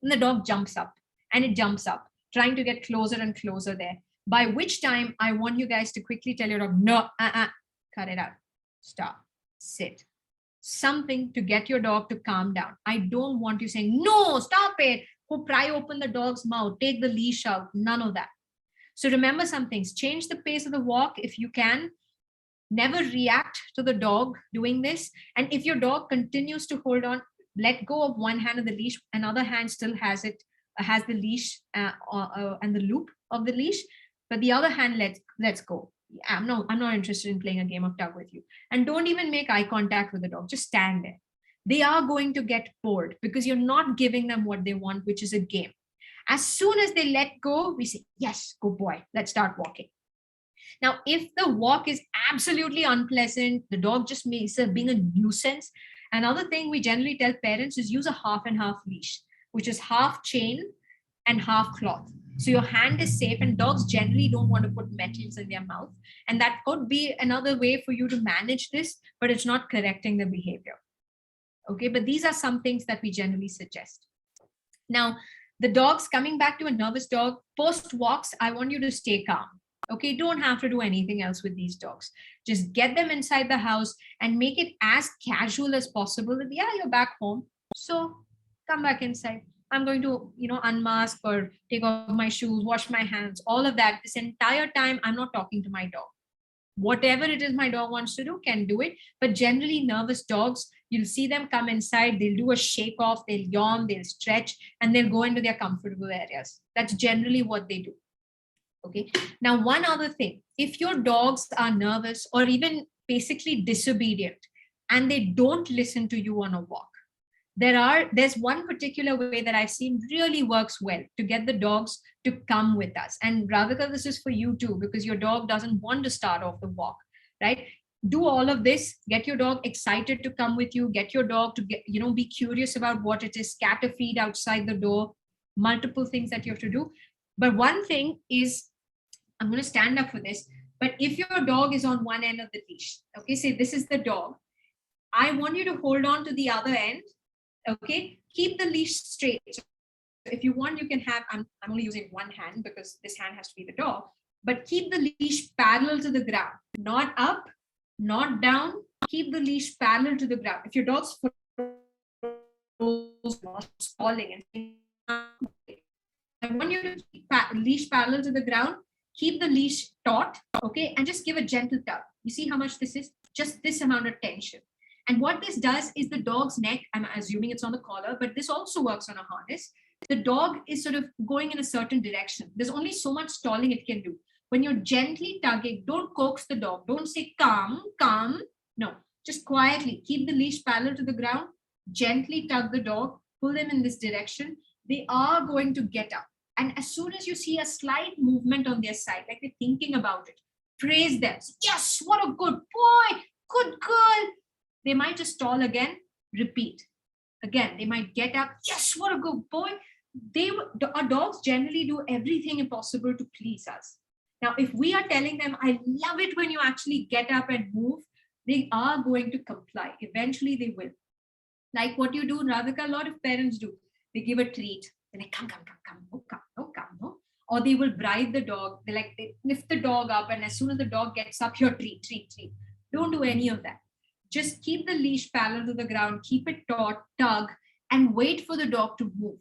And the dog jumps up and it jumps up, trying to get closer and closer there. By which time I want you guys to quickly tell your dog, no, cut it out, stop, sit. Something to get your dog to calm down. I don't want you saying, no, stop it. Pry open the dog's mouth, take the leash out, none of that. So remember some things, change the pace of the walk if you can. Never react to the dog doing this. And if your dog continues to hold on, let go of one hand of the leash, another hand still has it, has the leash and the loop of the leash, but the other hand, let's go. I'm not interested in playing a game of tug with you. And don't even make eye contact with the dog. Just stand there. They are going to get bored because you're not giving them what they want, which is a game. As soon as they let go, we say, yes, good boy, let's start walking. Now, if the walk is absolutely unpleasant, the dog just makes being a nuisance. Another thing we generally tell parents is use a half and half leash, which is half chain and half cloth. So your hand is safe, and dogs generally don't want to put metals in their mouth. And that could be another way for you to manage this, but it's not correcting the behavior. Okay, but these are some things that we generally suggest. Now, the dogs, coming back to a nervous dog, post walks, I want you to stay calm. Okay, don't have to do anything else with these dogs. Just get them inside the house and make it as casual as possible. Yeah, you're back home, so come back inside. I'm going to, unmask or take off my shoes, wash my hands, all of that. This entire time, I'm not talking to my dog. Whatever it is my dog wants to do, can do it. But generally, nervous dogs, you'll see them come inside, they'll do a shake off, they'll yawn, they'll stretch, and they'll go into their comfortable areas. That's generally what they do. Okay. Now, one other thing, if your dogs are nervous or even basically disobedient and they don't listen to you on a walk, there's one particular way that I've seen really works well to get the dogs to come with us. And Radhika, this is for you too, because your dog doesn't want to start off the walk, right? Do all of this, get your dog excited to come with you, get your dog to be curious about what it is, scatter feed outside the door, multiple things that you have to do. But one thing is, I'm going to stand up for this, but if your dog is on one end of the leash, okay, say this is the dog, I want you to hold on to the other end. Okay, keep the leash straight. So if you want, you can have, I'm only using one hand because this hand has to be the dog, but keep the leash parallel to the ground, not up, not down. Keep the leash parallel to the ground. If your dog's falling, and I want you to keep leash parallel to the ground, keep the leash taut, okay, and just give a gentle tug. You see how much this is? Just this amount of tension. And what this does is the dog's neck, I'm assuming it's on the collar, but this also works on a harness. The dog is sort of going in a certain direction. There's only so much stalling it can do. When you're gently tugging, don't coax the dog. Don't say, come, come. No, just quietly keep the leash parallel to the ground, gently tug the dog, pull them in this direction. They are going to get up. And as soon as you see a slight movement on their side, like they're thinking about it, praise them. Yes, what a good boy, good girl. They might just stall again, repeat. Again, they might get up. Yes, what a good boy. Our dogs generally do everything possible to please us. Now, if we are telling them, I love it when you actually get up and move, they are going to comply. Eventually, they will. Like what you do, Radhika, a lot of parents do. They give a treat. They're like, come, no. Or they will bribe the dog. They lift the dog up, and as soon as the dog gets up, you're treat. Don't do any of that. Just keep the leash parallel to the ground, keep it taut, tug, and wait for the dog to move.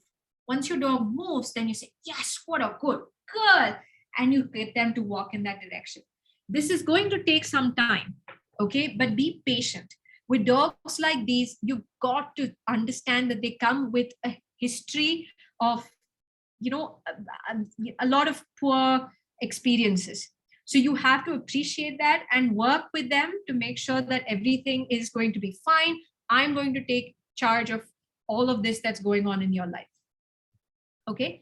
Once your dog moves, then you say, yes, what a good girl. And you get them to walk in that direction. This is going to take some time, okay? But be patient. With dogs like these, you've got to understand that they come with a history of, a lot of poor experiences. So you have to appreciate that and work with them to make sure that everything is going to be fine. I'm going to take charge of all of this that's going on in your life. Okay.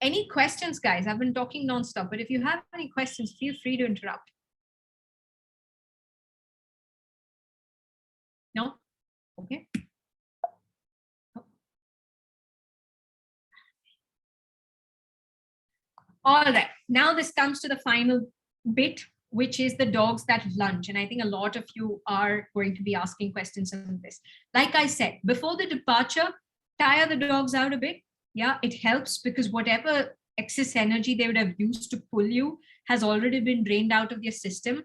Any questions, guys? I've been talking nonstop, but if you have any questions, feel free to interrupt. No? Okay. All right. Now this comes to the final bit, which is the dogs that lunge. And I think a lot of you are going to be asking questions on this. Like I said, before the departure, tire the dogs out a bit. Yeah, it helps because whatever excess energy they would have used to pull you has already been drained out of their system.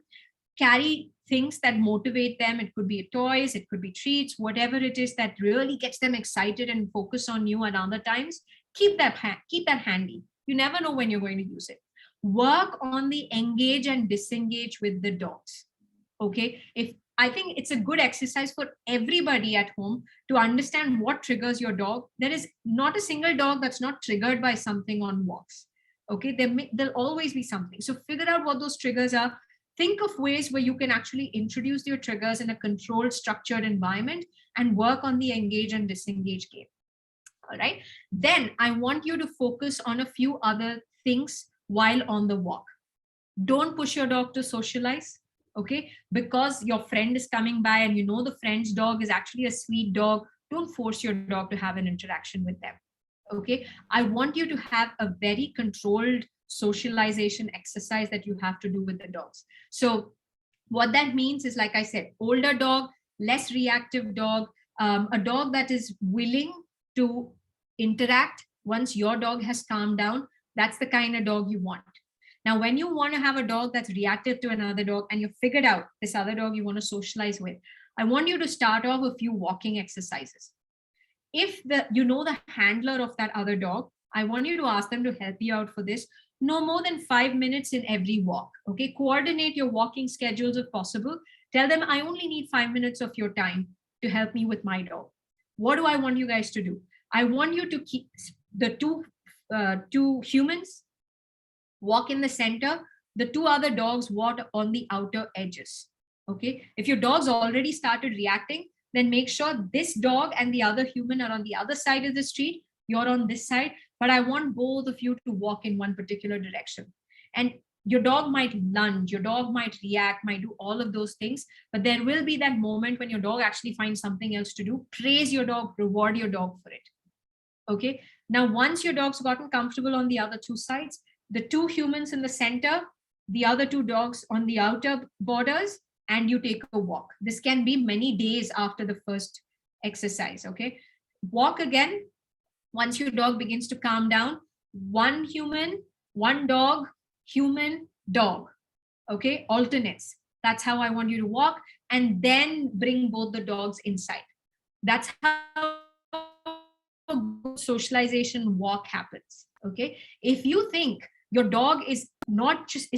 Carry things that motivate them. It could be toys, it could be treats, whatever it is that really gets them excited and focus on you at other times. Keep that handy. You never know when you're going to use it. Work on the engage and disengage with the dogs. Okay. If I think it's a good exercise for everybody at home to understand what triggers your dog. There is not a single dog that's not triggered by something on walks. Okay, there'll always be something. So figure out what those triggers are. Think of ways where you can actually introduce your triggers in a controlled, structured environment and work on the engage and disengage game. All right. Then I want you to focus on a few other things while on the walk. Don't push your dog to socialize. Okay, because your friend is coming by and you know the friend's dog is actually a sweet dog, don't force your dog to have an interaction with them. Okay, I want you to have a very controlled socialization exercise that you have to do with the dogs. So what that means is, like I said, older dog, less reactive dog, a dog that is willing to interact once your dog has calmed down. That's the kind of dog you want. Now, when you want to have a dog that's reactive to another dog and you've figured out this other dog you want to socialize with, I want you to start off a few walking exercises. If the handler of that other dog, I want you to ask them to help you out for this. No more than 5 minutes in every walk. Okay, coordinate your walking schedules if possible. Tell them, I only need 5 minutes of your time to help me with my dog. What do I want you guys to do? I want you to keep the two humans walk in the center, the two other dogs walk on the outer edges. Okay, if your dog's already started reacting, then make sure this dog and the other human are on the other side of the street, you're on this side, but I want both of you to walk in one particular direction. And your dog might lunge, your dog might react, might do all of those things, but there will be that moment when your dog actually finds something else to do. Praise your dog, reward your dog for it. Okay, now once your dog's gotten comfortable on the other two sides, the two humans in the center, the other two dogs on the outer borders, and you take a walk. This can be many days after the first exercise. Okay, walk again. Once your dog begins to calm down, one human, one dog, human, dog. Okay, alternates. That's how I want you to walk, and then bring both the dogs inside. That's how socialization walk happens. Okay, if you think your dog is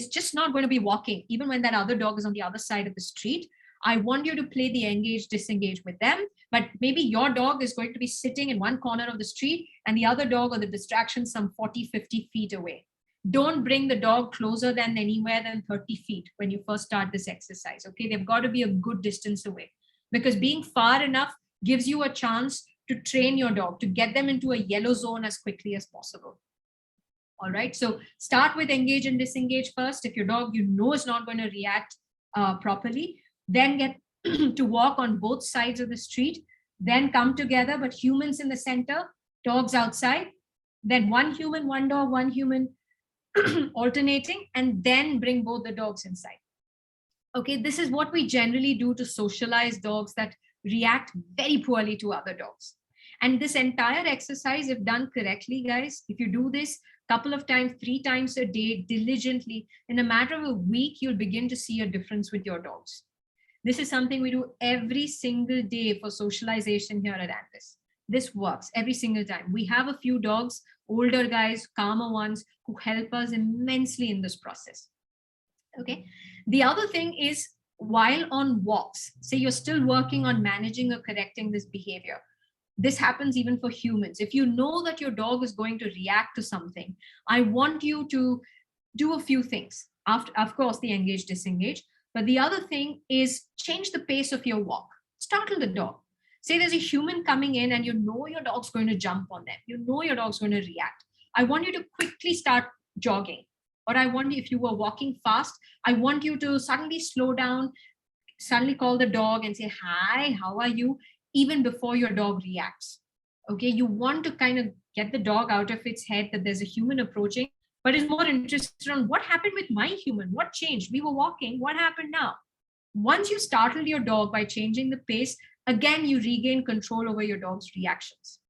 just not going to be walking even when that other dog is on the other side of the street, I want you to play the engage disengage with them, but maybe your dog is going to be sitting in one corner of the street and the other dog or the distraction some 40-50 feet away. Don't bring the dog closer than anywhere than 30 feet when you first start this exercise. Okay, they've got to be a good distance away, because being far enough gives you a chance to train your dog to get them into a yellow zone as quickly as possible. All right, so start with engage and disengage first. If your dog is not going to react properly, then get to walk on both sides of the street, then come together, but humans in the center, dogs outside, then one human, one dog, one human alternating, and then bring both the dogs inside. Okay, this is what we generally do to socialize dogs that react very poorly to other dogs. And this entire exercise, if done correctly, guys, if you do this couple of times, 3 times a day, diligently, in a matter of a week, you'll begin to see a difference with your dogs. This is something we do every single day for socialization here at Anvis. This works every single time. We have a few dogs, older guys, calmer ones, who help us immensely in this process. Okay. The other thing is, while on walks, say you're still working on managing or correcting this behavior. This happens even for humans. If you know that your dog is going to react to something, I want you to do a few things. After, of course, the engage, disengage. But the other thing is change the pace of your walk. Startle the dog. Say there's a human coming in and you know your dog's going to jump on them. You know your dog's going to react. I want you to quickly start jogging. Or I want you, if you were walking fast, I want you to suddenly slow down, suddenly call the dog and say, hi, how are you? Even before your dog reacts. Okay, you want to kind of get the dog out of its head that there's a human approaching, but is more interested on what happened with my human, what changed? We were walking, what happened now? Once you startle your dog by changing the pace, again, you regain control over your dog's reactions.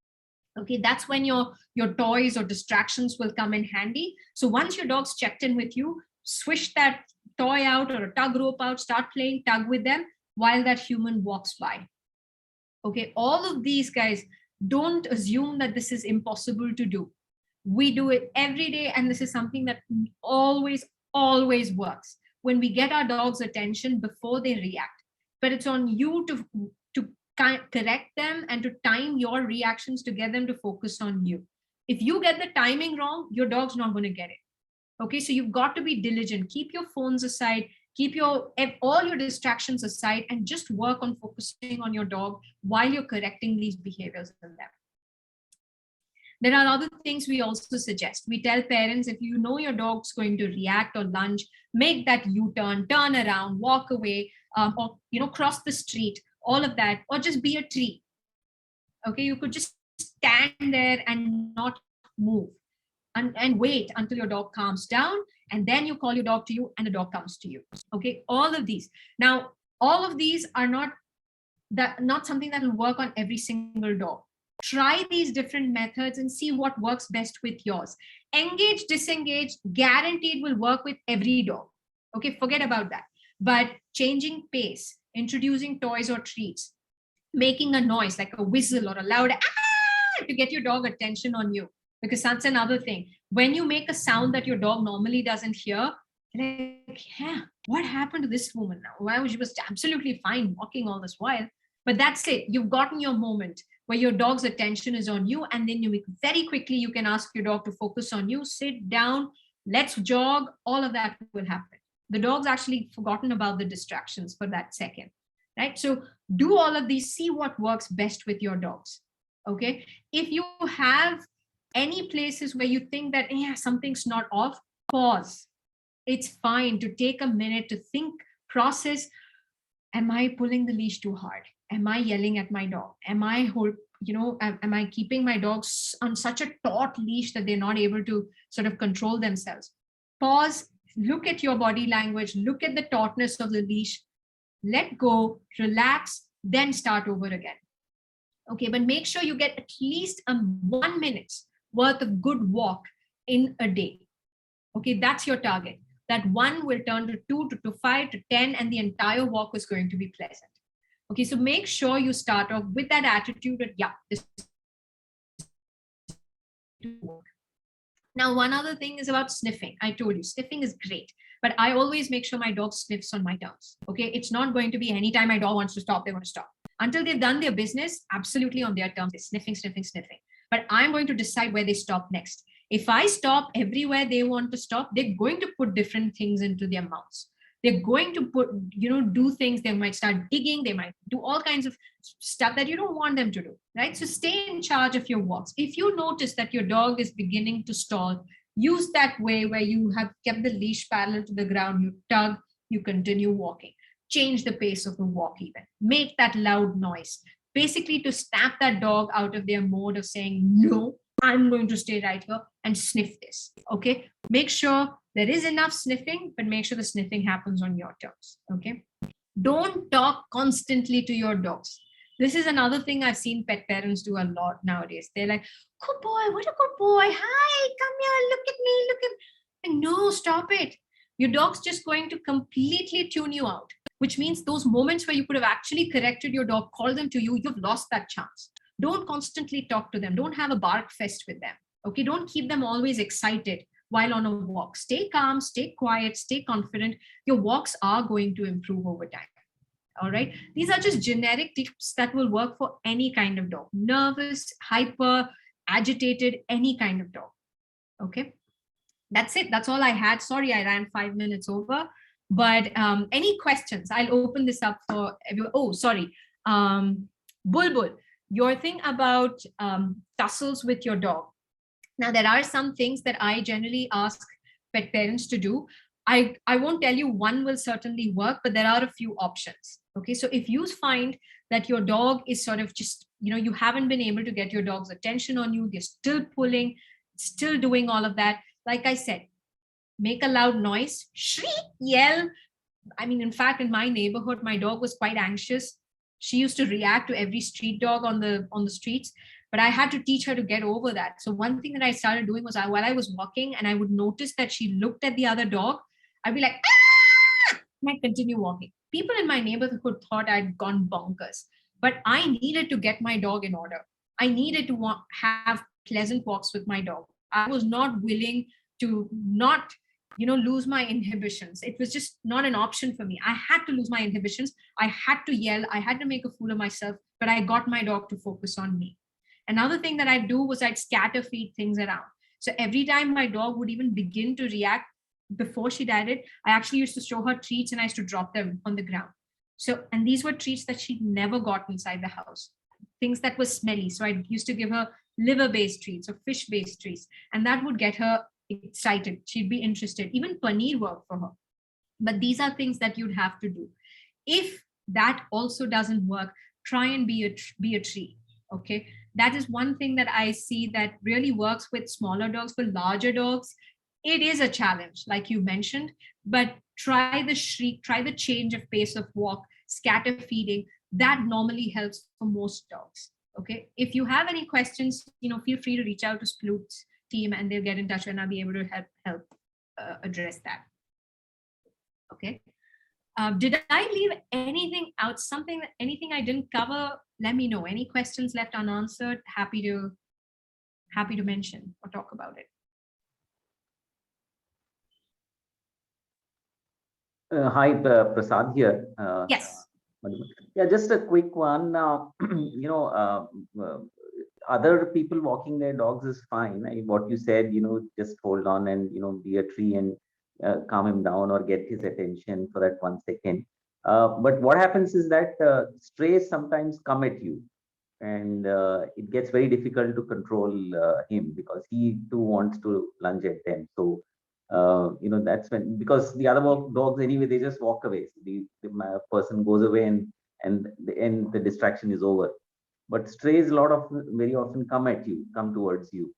Okay, that's when your toys or distractions will come in handy. So once your dog's checked in with you, swish that toy out or a tug rope out, start playing tug with them while that human walks by. Okay, all of these, guys, don't assume that this is impossible to do. We do it every day, and this is something that always works. When we get our dog's attention before they react, but it's on you to correct them and to time your reactions to get them to focus on you. If you get the timing wrong, your dog's not going to get it. Okay, so you've got to be diligent. Keep your phones aside, keep all your distractions aside, and just work on focusing on your dog while you're correcting these behaviors in them. There are other things we also suggest. We tell parents, if you know your dog's going to react or lunge, make that U-turn, turn around, walk away, or cross the street, all of that, or just be a tree. Okay, you could just stand there and not move and wait until your dog calms down, and then you call your dog to you and the dog comes to you. Okay, all of these. Now, all of these are not something that will work on every single dog. Try these different methods and see what works best with yours. Engage, disengage, guaranteed will work with every dog. Okay, forget about that. But changing pace, introducing toys or treats, making a noise like a whistle or a loud to get your dog attention on you, because that's another thing. When you make a sound that your dog normally doesn't hear, like, yeah, what happened to this woman now? Why she was absolutely fine walking all this while? But that's it. You've gotten your moment where your dog's attention is on you, and then very quickly you can ask your dog to focus on you. Sit down, let's jog. All of that will happen. The dog's actually forgotten about the distractions for that second, right? So do all of these. See what works best with your dogs. Okay. If you have any places where you think that something's not off, pause. It's fine to take a minute to think, process. Am I pulling the leash too hard? Am I yelling at my dog? Am I keeping my dogs on such a taut leash that they're not able to sort of control themselves? Pause, look at your body language, look at the tautness of the leash, let go, relax, then start over again. Okay, but make sure you get at least 1 minute worth of good walk in a day. Okay, that's your target. That 1 will turn to 2 to 5 to 10, and the entire walk is going to be pleasant. Okay, so make sure you start off with that attitude that, yeah, this work. Now, one other thing is about sniffing. I told you, sniffing is great, but I always make sure my dog sniffs on my terms. Okay, it's not going to be anytime my dog wants to stop, they want to stop. Until they've done their business, absolutely on their terms, they're sniffing, sniffing, sniffing. But I'm going to decide where they stop next. If I stop everywhere they want to stop, they're going to put different things into their mouths. They're going to do things. They might start digging. They might do all kinds of stuff that you don't want them to do, right? So stay in charge of your walks. If you notice that your dog is beginning to stall, use that way where you have kept the leash parallel to the ground. You tug, you continue walking. Change the pace of the walk even. Make that loud noise. Basically to snap that dog out of their mode of saying, no, I'm going to stay right here and sniff this. Okay, make sure there is enough sniffing, but make sure the sniffing happens on your terms. Okay, don't talk constantly to your dogs. This is another thing I've seen pet parents do a lot nowadays. They're like, good boy, what a good boy. Hi, come here, look at me, look at me. No, stop it. Your dog's just going to completely tune you out, which means those moments where you could have actually corrected your dog, called them to you, you've lost that chance. Don't constantly talk to them. Don't have a bark fest with them. Okay, don't keep them always excited while on a walk. Stay calm, stay quiet, stay confident. Your walks are going to improve over time. All right. These are just generic tips that will work for any kind of dog. Nervous, hyper, agitated, any kind of dog. Okay. That's it. That's all I had. Sorry, I ran 5 minutes over. But any questions? I'll open this up for everyone. Oh, sorry. Bulbul, your thing about tussles with your dog. Now, there are some things that I generally ask pet parents to do. I won't tell you one will certainly work, but there are a few options. Okay, so if you find that your dog is sort of just, you haven't been able to get your dog's attention on you, they're still pulling, still doing all of that. Like I said, make a loud noise, shriek, yell. I mean, in fact, in my neighborhood, my dog was quite anxious. She used to react to every street dog on the streets, but I had to teach her to get over that. So one thing that I started doing was while I was walking and I would notice that she looked at the other dog, I'd be like, ah! And I'd continue walking. People in my neighborhood thought I'd gone bonkers, but I needed to get my dog in order. I needed to have pleasant walks with my dog. I was not willing to not lose my inhibitions. It was just not an option for me. I had to lose my inhibitions. I had to yell. I had to make a fool of myself, but I got my dog to focus on me. Another thing that I'd do was I'd scatter feed things around. So every time my dog would even begin to react before she did it, I actually used to show her treats and I used to drop them on the ground. So, and these were treats that she never got inside the house, things that were smelly. So I used to give her liver-based treats or fish-based treats, and that would get her excited. She'd be interested. Even paneer worked for her. But these are things that you'd have to do. If that also doesn't work, try and be a tree. Okay, that is one thing that I see that really works with smaller dogs. For larger dogs, it is a challenge, like you mentioned, but try the shriek, try the change of pace of walk, scatter feeding. That normally helps for most dogs. Okay, if you have any questions, feel free to reach out to Sploot's team and they'll get in touch and I'll be able to help address that. Okay. Did I leave anything out? Anything I didn't cover? Let me know. Any questions left unanswered? Happy to mention or talk about it.
Hi, Prasad here.
Yes.
Yeah, just a quick one. Other people walking their dogs is fine. What you said, just hold on and, be a tree and calm him down or get his attention for that 1 second. But what happens is that strays sometimes come at you and it gets very difficult to control him because he too wants to lunge at them. So, that's when, because the other dogs anyway, they just walk away. So the person goes away and the distraction is over. But strays very often come towards you.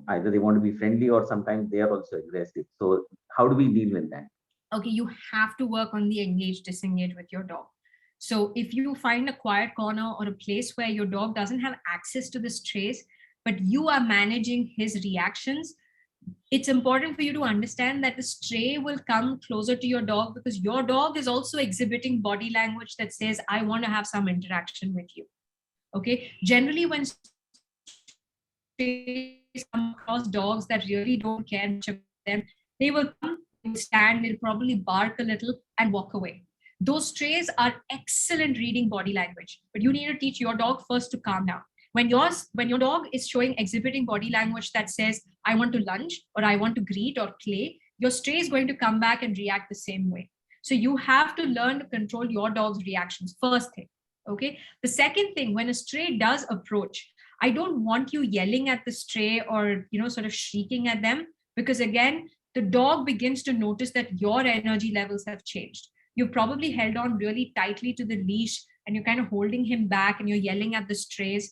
Either they want to be friendly or sometimes they are also aggressive. So how do we deal with that?
Okay, you have to work on the engage disengage with your dog. So if you find a quiet corner or a place where your dog doesn't have access to the strays, but you are managing his reactions, it's important for you to understand that the stray will come closer to your dog because your dog is also exhibiting body language that says, I want to have some interaction with you. Okay, generally when strays come across dogs that really don't care much about them, they will come, stand, they'll probably bark a little and walk away. Those strays are excellent reading body language, but you need to teach your dog first to calm down. When your dog is exhibiting body language that says, I want to lunge or I want to greet or play, your stray is going to come back and react the same way. So you have to learn to control your dog's reactions, first thing. Okay. The second thing, when a stray does approach, I don't want you yelling at the stray or, sort of shrieking at them, because again, the dog begins to notice that your energy levels have changed. You've probably held on really tightly to the leash and you're kind of holding him back and you're yelling at the strays.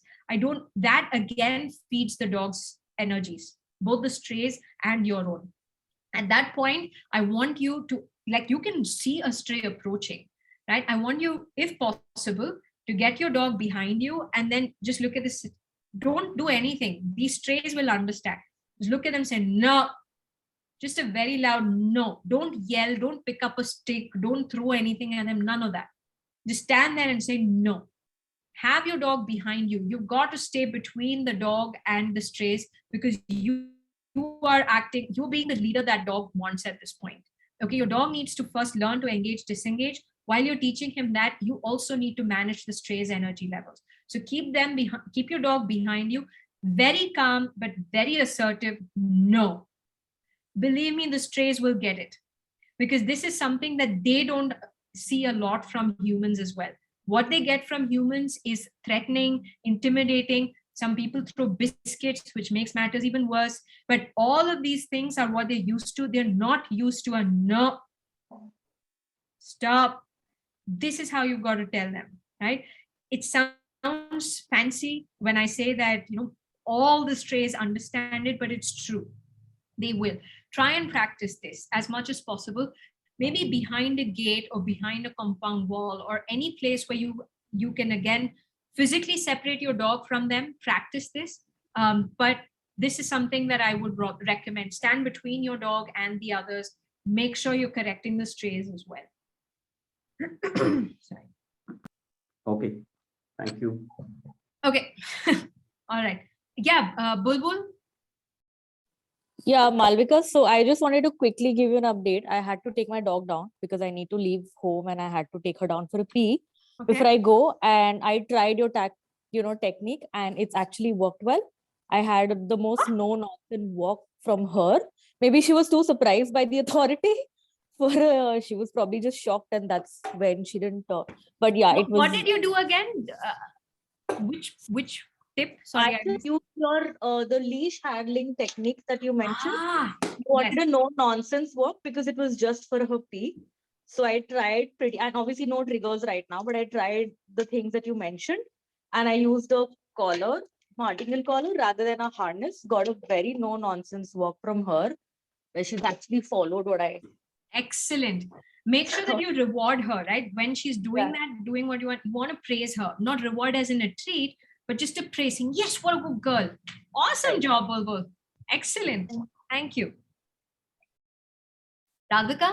That again feeds the dog's energies, both the strays and your own. At that point, I want you to, like, you can see a stray approaching, right? I want you, if possible, to get your dog behind you and then just look at this. Don't do anything. These strays will understand. Just look at them and say, no. Just a very loud no. Don't yell. Don't pick up a stick. Don't throw anything at them. None of that. Just stand there and say no. Have your dog behind you. You've got to stay between the dog and the strays because you're being the leader that dog wants at this point. Okay, your dog needs to first learn to engage, disengage. While you're teaching him that, you also need to manage the strays' energy levels. So keep your dog behind you, very calm, but very assertive. No. Believe me, the strays will get it because this is something that they don't see a lot from humans as well. What they get from humans is threatening, intimidating. Some people throw biscuits, which makes matters even worse. But all of these things are what they're used to. They're not used to a no. Stop. This is how you've got to tell them, right? It sounds fancy when I say that, all the strays understand it, but it's true. They will. Try and practice this as much as possible. Maybe behind a gate or behind a compound wall or any place where you can again physically separate your dog from them. Practice this. But this is something that I would recommend. Stand between your dog and the others. Make sure you're correcting the strays as well. Sorry.
Okay. Thank you.
Okay. All right. Yeah. Bulbul.
Yeah, Malvika. So I just wanted to quickly give you an update. I had to take my dog down because I need to leave home and I had to take her down for a pee before
Okay.
I go. And I tried your technique, and it's actually worked well. I had the most no-nonsense walk from her. Maybe she was too surprised by the authority. For she was probably just shocked, and that's when she didn't. But yeah, it was.
What did you do again? Which tip? Sorry,
I
I
just
missed.
used your the leash handling techniques that you mentioned.
Ah,
You wanted
yes.
a no nonsense walk because it was just for her pee. So I tried pretty, and obviously no triggers right now, but I tried the things that you mentioned, and I used a collar, martingale collar, rather than a harness. Got a very no nonsense walk from her, where she's actually followed what I.
Excellent. Make sure that you reward her, right? When she's doing
Yeah.
that, doing what you want to praise her, not reward as in a treat, but just a praising. Yes, what a good girl. Awesome
Right.
job, Bulbul. Excellent. Thank you. Radhika?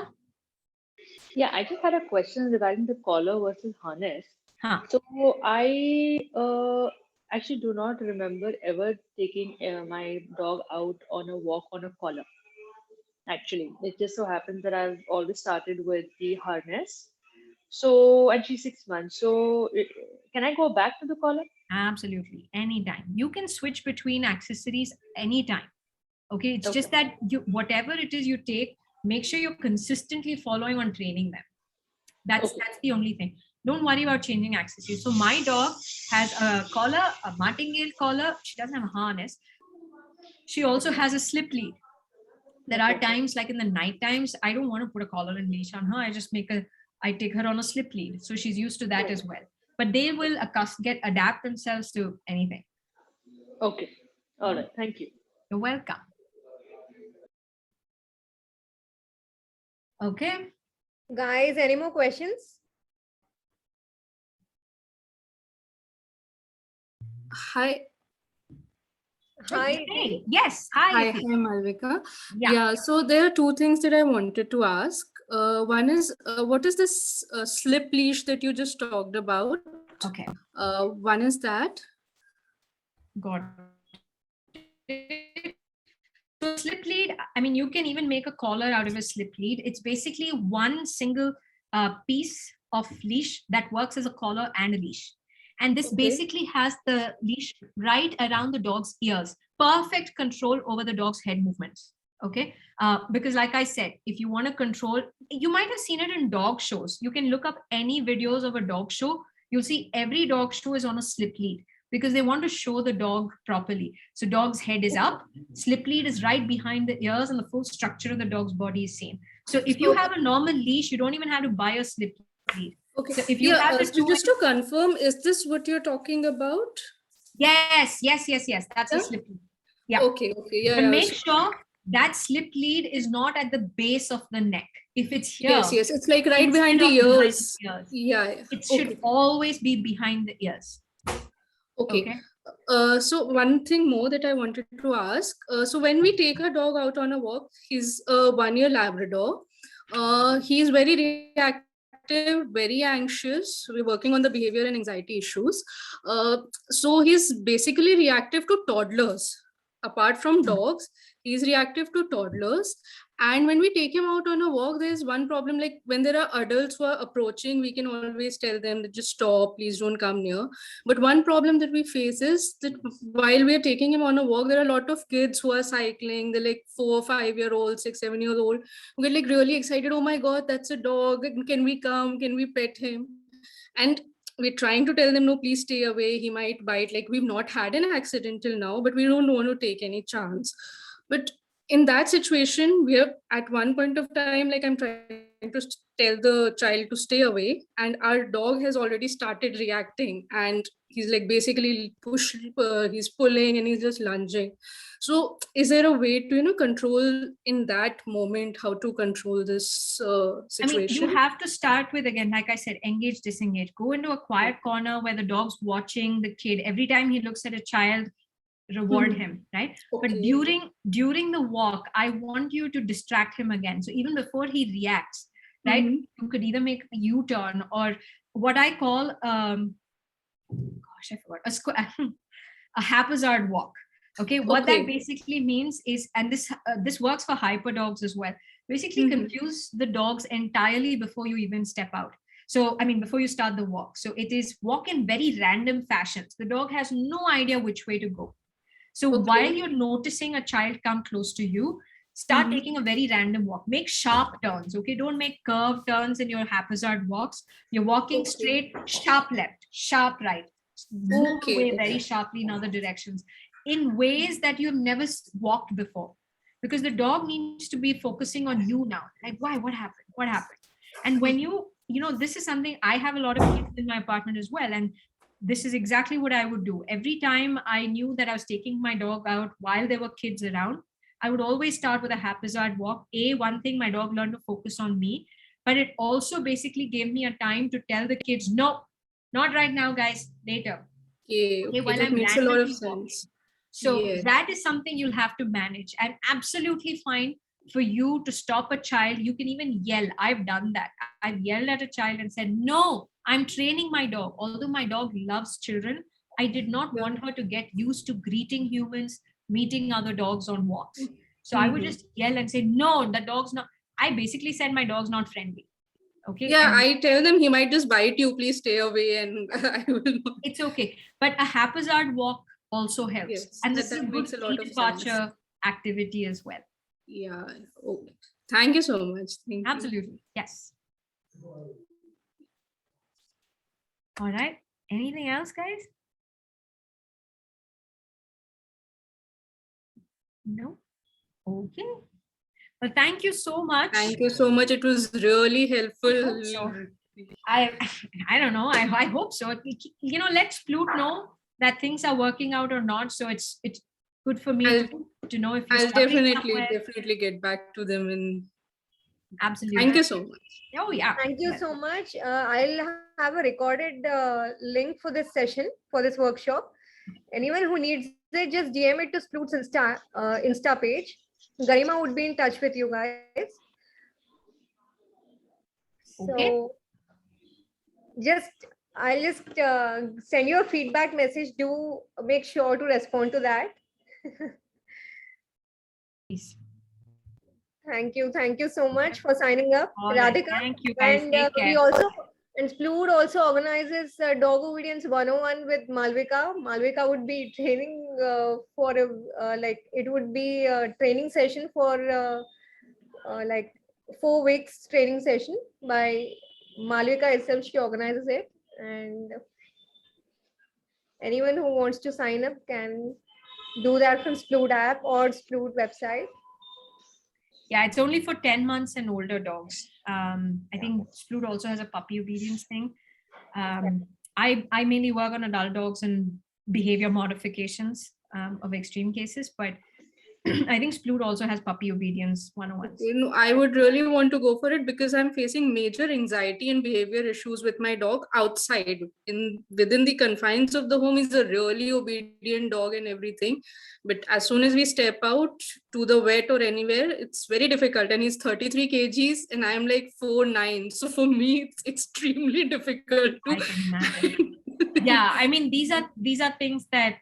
Yeah, I just had a question regarding the collar versus harness.
Huh.
So I actually do not remember ever taking my dog out on a walk on a collar. Actually, it just so happens that I've always started with the harness. So, and she's 6 months. So, can I go back to the collar?
Absolutely. Anytime. You can switch between accessories anytime. Okay. It's
Okay.
just that you, whatever it is you take, make sure you're consistently following on training them. That's
Okay.
the only thing. Don't worry about changing accessories. So my dog has a collar, a martingale collar. She doesn't have a harness. She also has a slip lead. There are times like in the night times, I don't want to put a collar and leash on her. I take her on a slip lead. So she's used to that as well. But they will adapt themselves to anything.
Okay. All right. Thank you.
You're welcome. Okay.
Guys, any more questions?
Hi.
Hi.
Hey, yes. Hi.
Hi, Malvika.
Yeah.
Yeah, so there are two things that I wanted to ask. One is, what is this slip leash that you just talked about?
Okay.
One is that.
Got it. So slip lead, I mean, you can even make a collar out of a slip lead. It's basically one single piece of leash that works as a collar and a leash. And this basically has the leash right around the dog's ears. Perfect control over the dog's head movements. Okay. Because like I said, if you want to control, you might have seen it in dog shows. You can look up any videos of a dog show. You'll see every dog show is on a slip lead because they want to show the dog properly. So dog's head is up, slip lead is right behind the ears, and the full structure of the dog's body is same. So if you have a normal leash, you don't even have to buy a slip lead.
Okay.
So if you have
so just to confirm, is this what you're talking about?
Yes. That's a slip lead. Yeah.
Okay. Yeah.
But make sure that slip lead is not at the base of the neck. If it's here,
Yes. It's like right behind the ears. Yeah.
It should always be behind the ears.
Okay. So one thing more that I wanted to ask. So when we take a dog out on a walk, he's a 1-year Labrador. He's very reactive, very anxious. We're working on the behavior and anxiety issues. So he's basically reactive to toddlers. Apart from dogs, he's reactive to toddlers. And when we take him out on a walk, there's one problem, like when there are adults who are approaching, we can always tell them that just stop, please don't come near. But one problem that we face is that while we are taking him on a walk, there are a lot of kids who are cycling. They're like 4 or 5-year-olds, 6, 7-year-old, who get like really excited. Oh my God, that's a dog. Can we come? Can we pet him? And we're trying to tell them, no, please stay away. He might bite. Like, we've not had an accident till now, but we don't want to take any chance. But in that situation, we are at one point of time, like I'm trying to tell the child to stay away, and our dog has already started reacting, and he's like basically he's pulling and he's just lunging. So is there a way to control in that moment how to control this situation?
I mean, you have to start with, again, like I said, engage, disengage. Go into a quiet corner where the dog's watching the kid. Every time he looks at a child, reward him, right? But during the walk, I want you to distract him again. So even before he reacts, right, you could either make a U-turn or what I call I forgot, a haphazard walk. Okay, what that
Okay.
basically means is, and this works for hyper dogs as well. Basically,
Mhm.
confuse the dogs entirely before you even step out. So, I mean, before you start the walk. So it is walk in very random fashions. The dog has no idea which way to go. So while
Okay.
you're noticing a child come close to you, start
Mhm.
taking a very random walk. Make sharp turns. Okay, don't make curved turns in your haphazard walks. You're walking
Okay.
straight, sharp left, sharp right. Move
Okay.
away very sharply in other directions in ways that you've never walked before, because the dog needs to be focusing on you now. Like, why? What happened? What happened? And when this is something, I have a lot of kids in my apartment as well, and this is exactly what I would do. Every time I knew that I was taking my dog out while there were kids around, I would always start with a haphazard walk. One thing, my dog learned to focus on me, but it also basically gave me a time to tell the kids, no, not right now, guys, later.
Okay.
Okay,
Okay.
while
That
I'm
makes a lot of
randomly walking.
sense.
So
Yes.
that is something you'll have to manage, and absolutely fine for you to stop a child. You can even yell. I've done that. I've yelled at a child and said, no, I'm training my dog. Although my dog loves children, I did not
Yeah.
want her to get used to greeting humans, meeting other dogs on walks. So I would
Mhm.
just yell and say, no, the dog's not. I basically said my dog's not friendly. Okay.
Yeah,
And
I tell them he might just bite you. Please stay away, and I will not.
it's okay. But a haphazard walk also helps.
Yes,
And this
that,
is a
that
good
makes a lot of sense.
pre-departure activity as well.
Yeah. Okay. Thank you so much. Thank you.
Absolutely. Yes. All right. Anything else, guys? No? Okay. Well, thank you so much.
Thank you so much. It was really helpful.
hope so. I I don't know. I hope so. Let Sploot know that things are working out or not. So it's good for me to know if you're
I'll
struggling
definitely
somewhere.
get back to them. And
Absolutely.
thank you so much.
Oh yeah.
Thank you
Yes.
so much. I'll have a recorded link for this session, for this workshop. Anyone who needs it, just DM it to Sploot's Insta page. Garima would be in touch with you guys.
Okay.
So I'll just send you a feedback message. Do make sure to respond to that.
Please.
Thank you so much for signing up,
All right.
Radhika.
Thank you, guys.
And
Take care.
we also, and Sploot also organizes Dog Obedience 101 with Malvika. Malvika would be training for it would be a training session for like 4 weeks training session by Malvika itself. She organizes it, and anyone who wants to sign up can do that from Sploot app or Sploot website.
Yeah, it's only for 10 months and older dogs. I think Sploot also has a puppy obedience thing. I mainly work on adult dogs and behavior modifications of extreme cases, but I think Sploot also has puppy obedience 101s.
I would really want to go for it because I'm facing major anxiety and behavior issues with my dog outside. Within the confines of the home, he's a really obedient dog and everything. But as soon as we step out to the vet or anywhere, it's very difficult. And he's 33 kgs and I'm like 4'9". So for me, it's extremely difficult to.
I can imagine. Yeah, I mean, these are things that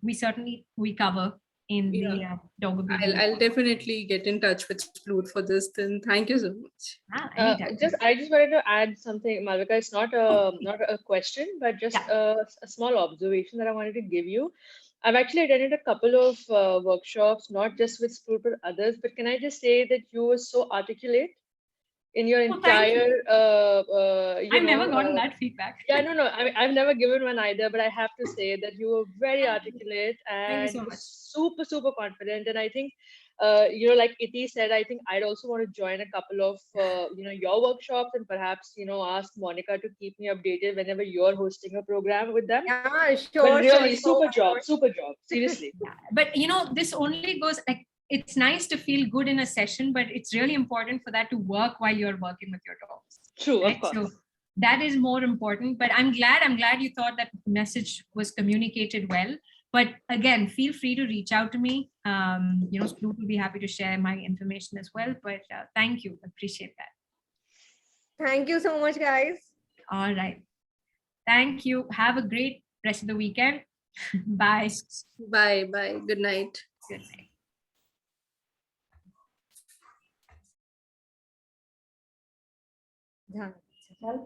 we cover in the dog obedience.
I'll definitely get in touch with Sploot for this. Then thank you so much.
Anytime.
I just wanted to add something, Malvika. It's not a question, but just a small observation that I wanted to give you. I've actually attended a couple of workshops, not just with Sploot but others. But can I just say that you were so articulate in your entire
I've never gotten that feedback.
Yeah, no, I've never given one either, but I have to say that you were very articulate and
so much.
super confident. And I think like Iti said, I think I'd also want to join a couple of your workshops and perhaps ask Monica to keep me updated whenever you're hosting a program with them.
Yeah, sure.
But really,
sure.
super job, seriously.
But this only goes like, it's nice to feel good in a session, but it's really important for that to work while you're working with your dogs.
True,
right?
Of course.
So that is more important. But I'm glad you thought that message was communicated well. But again, feel free to reach out to me. Sploot will be happy to share my information as well. But thank you. Appreciate that.
Thank you so much, guys.
All right. Thank you. Have a great rest of the weekend. Bye.
Bye. Bye. Good night.
Good night.
हाँ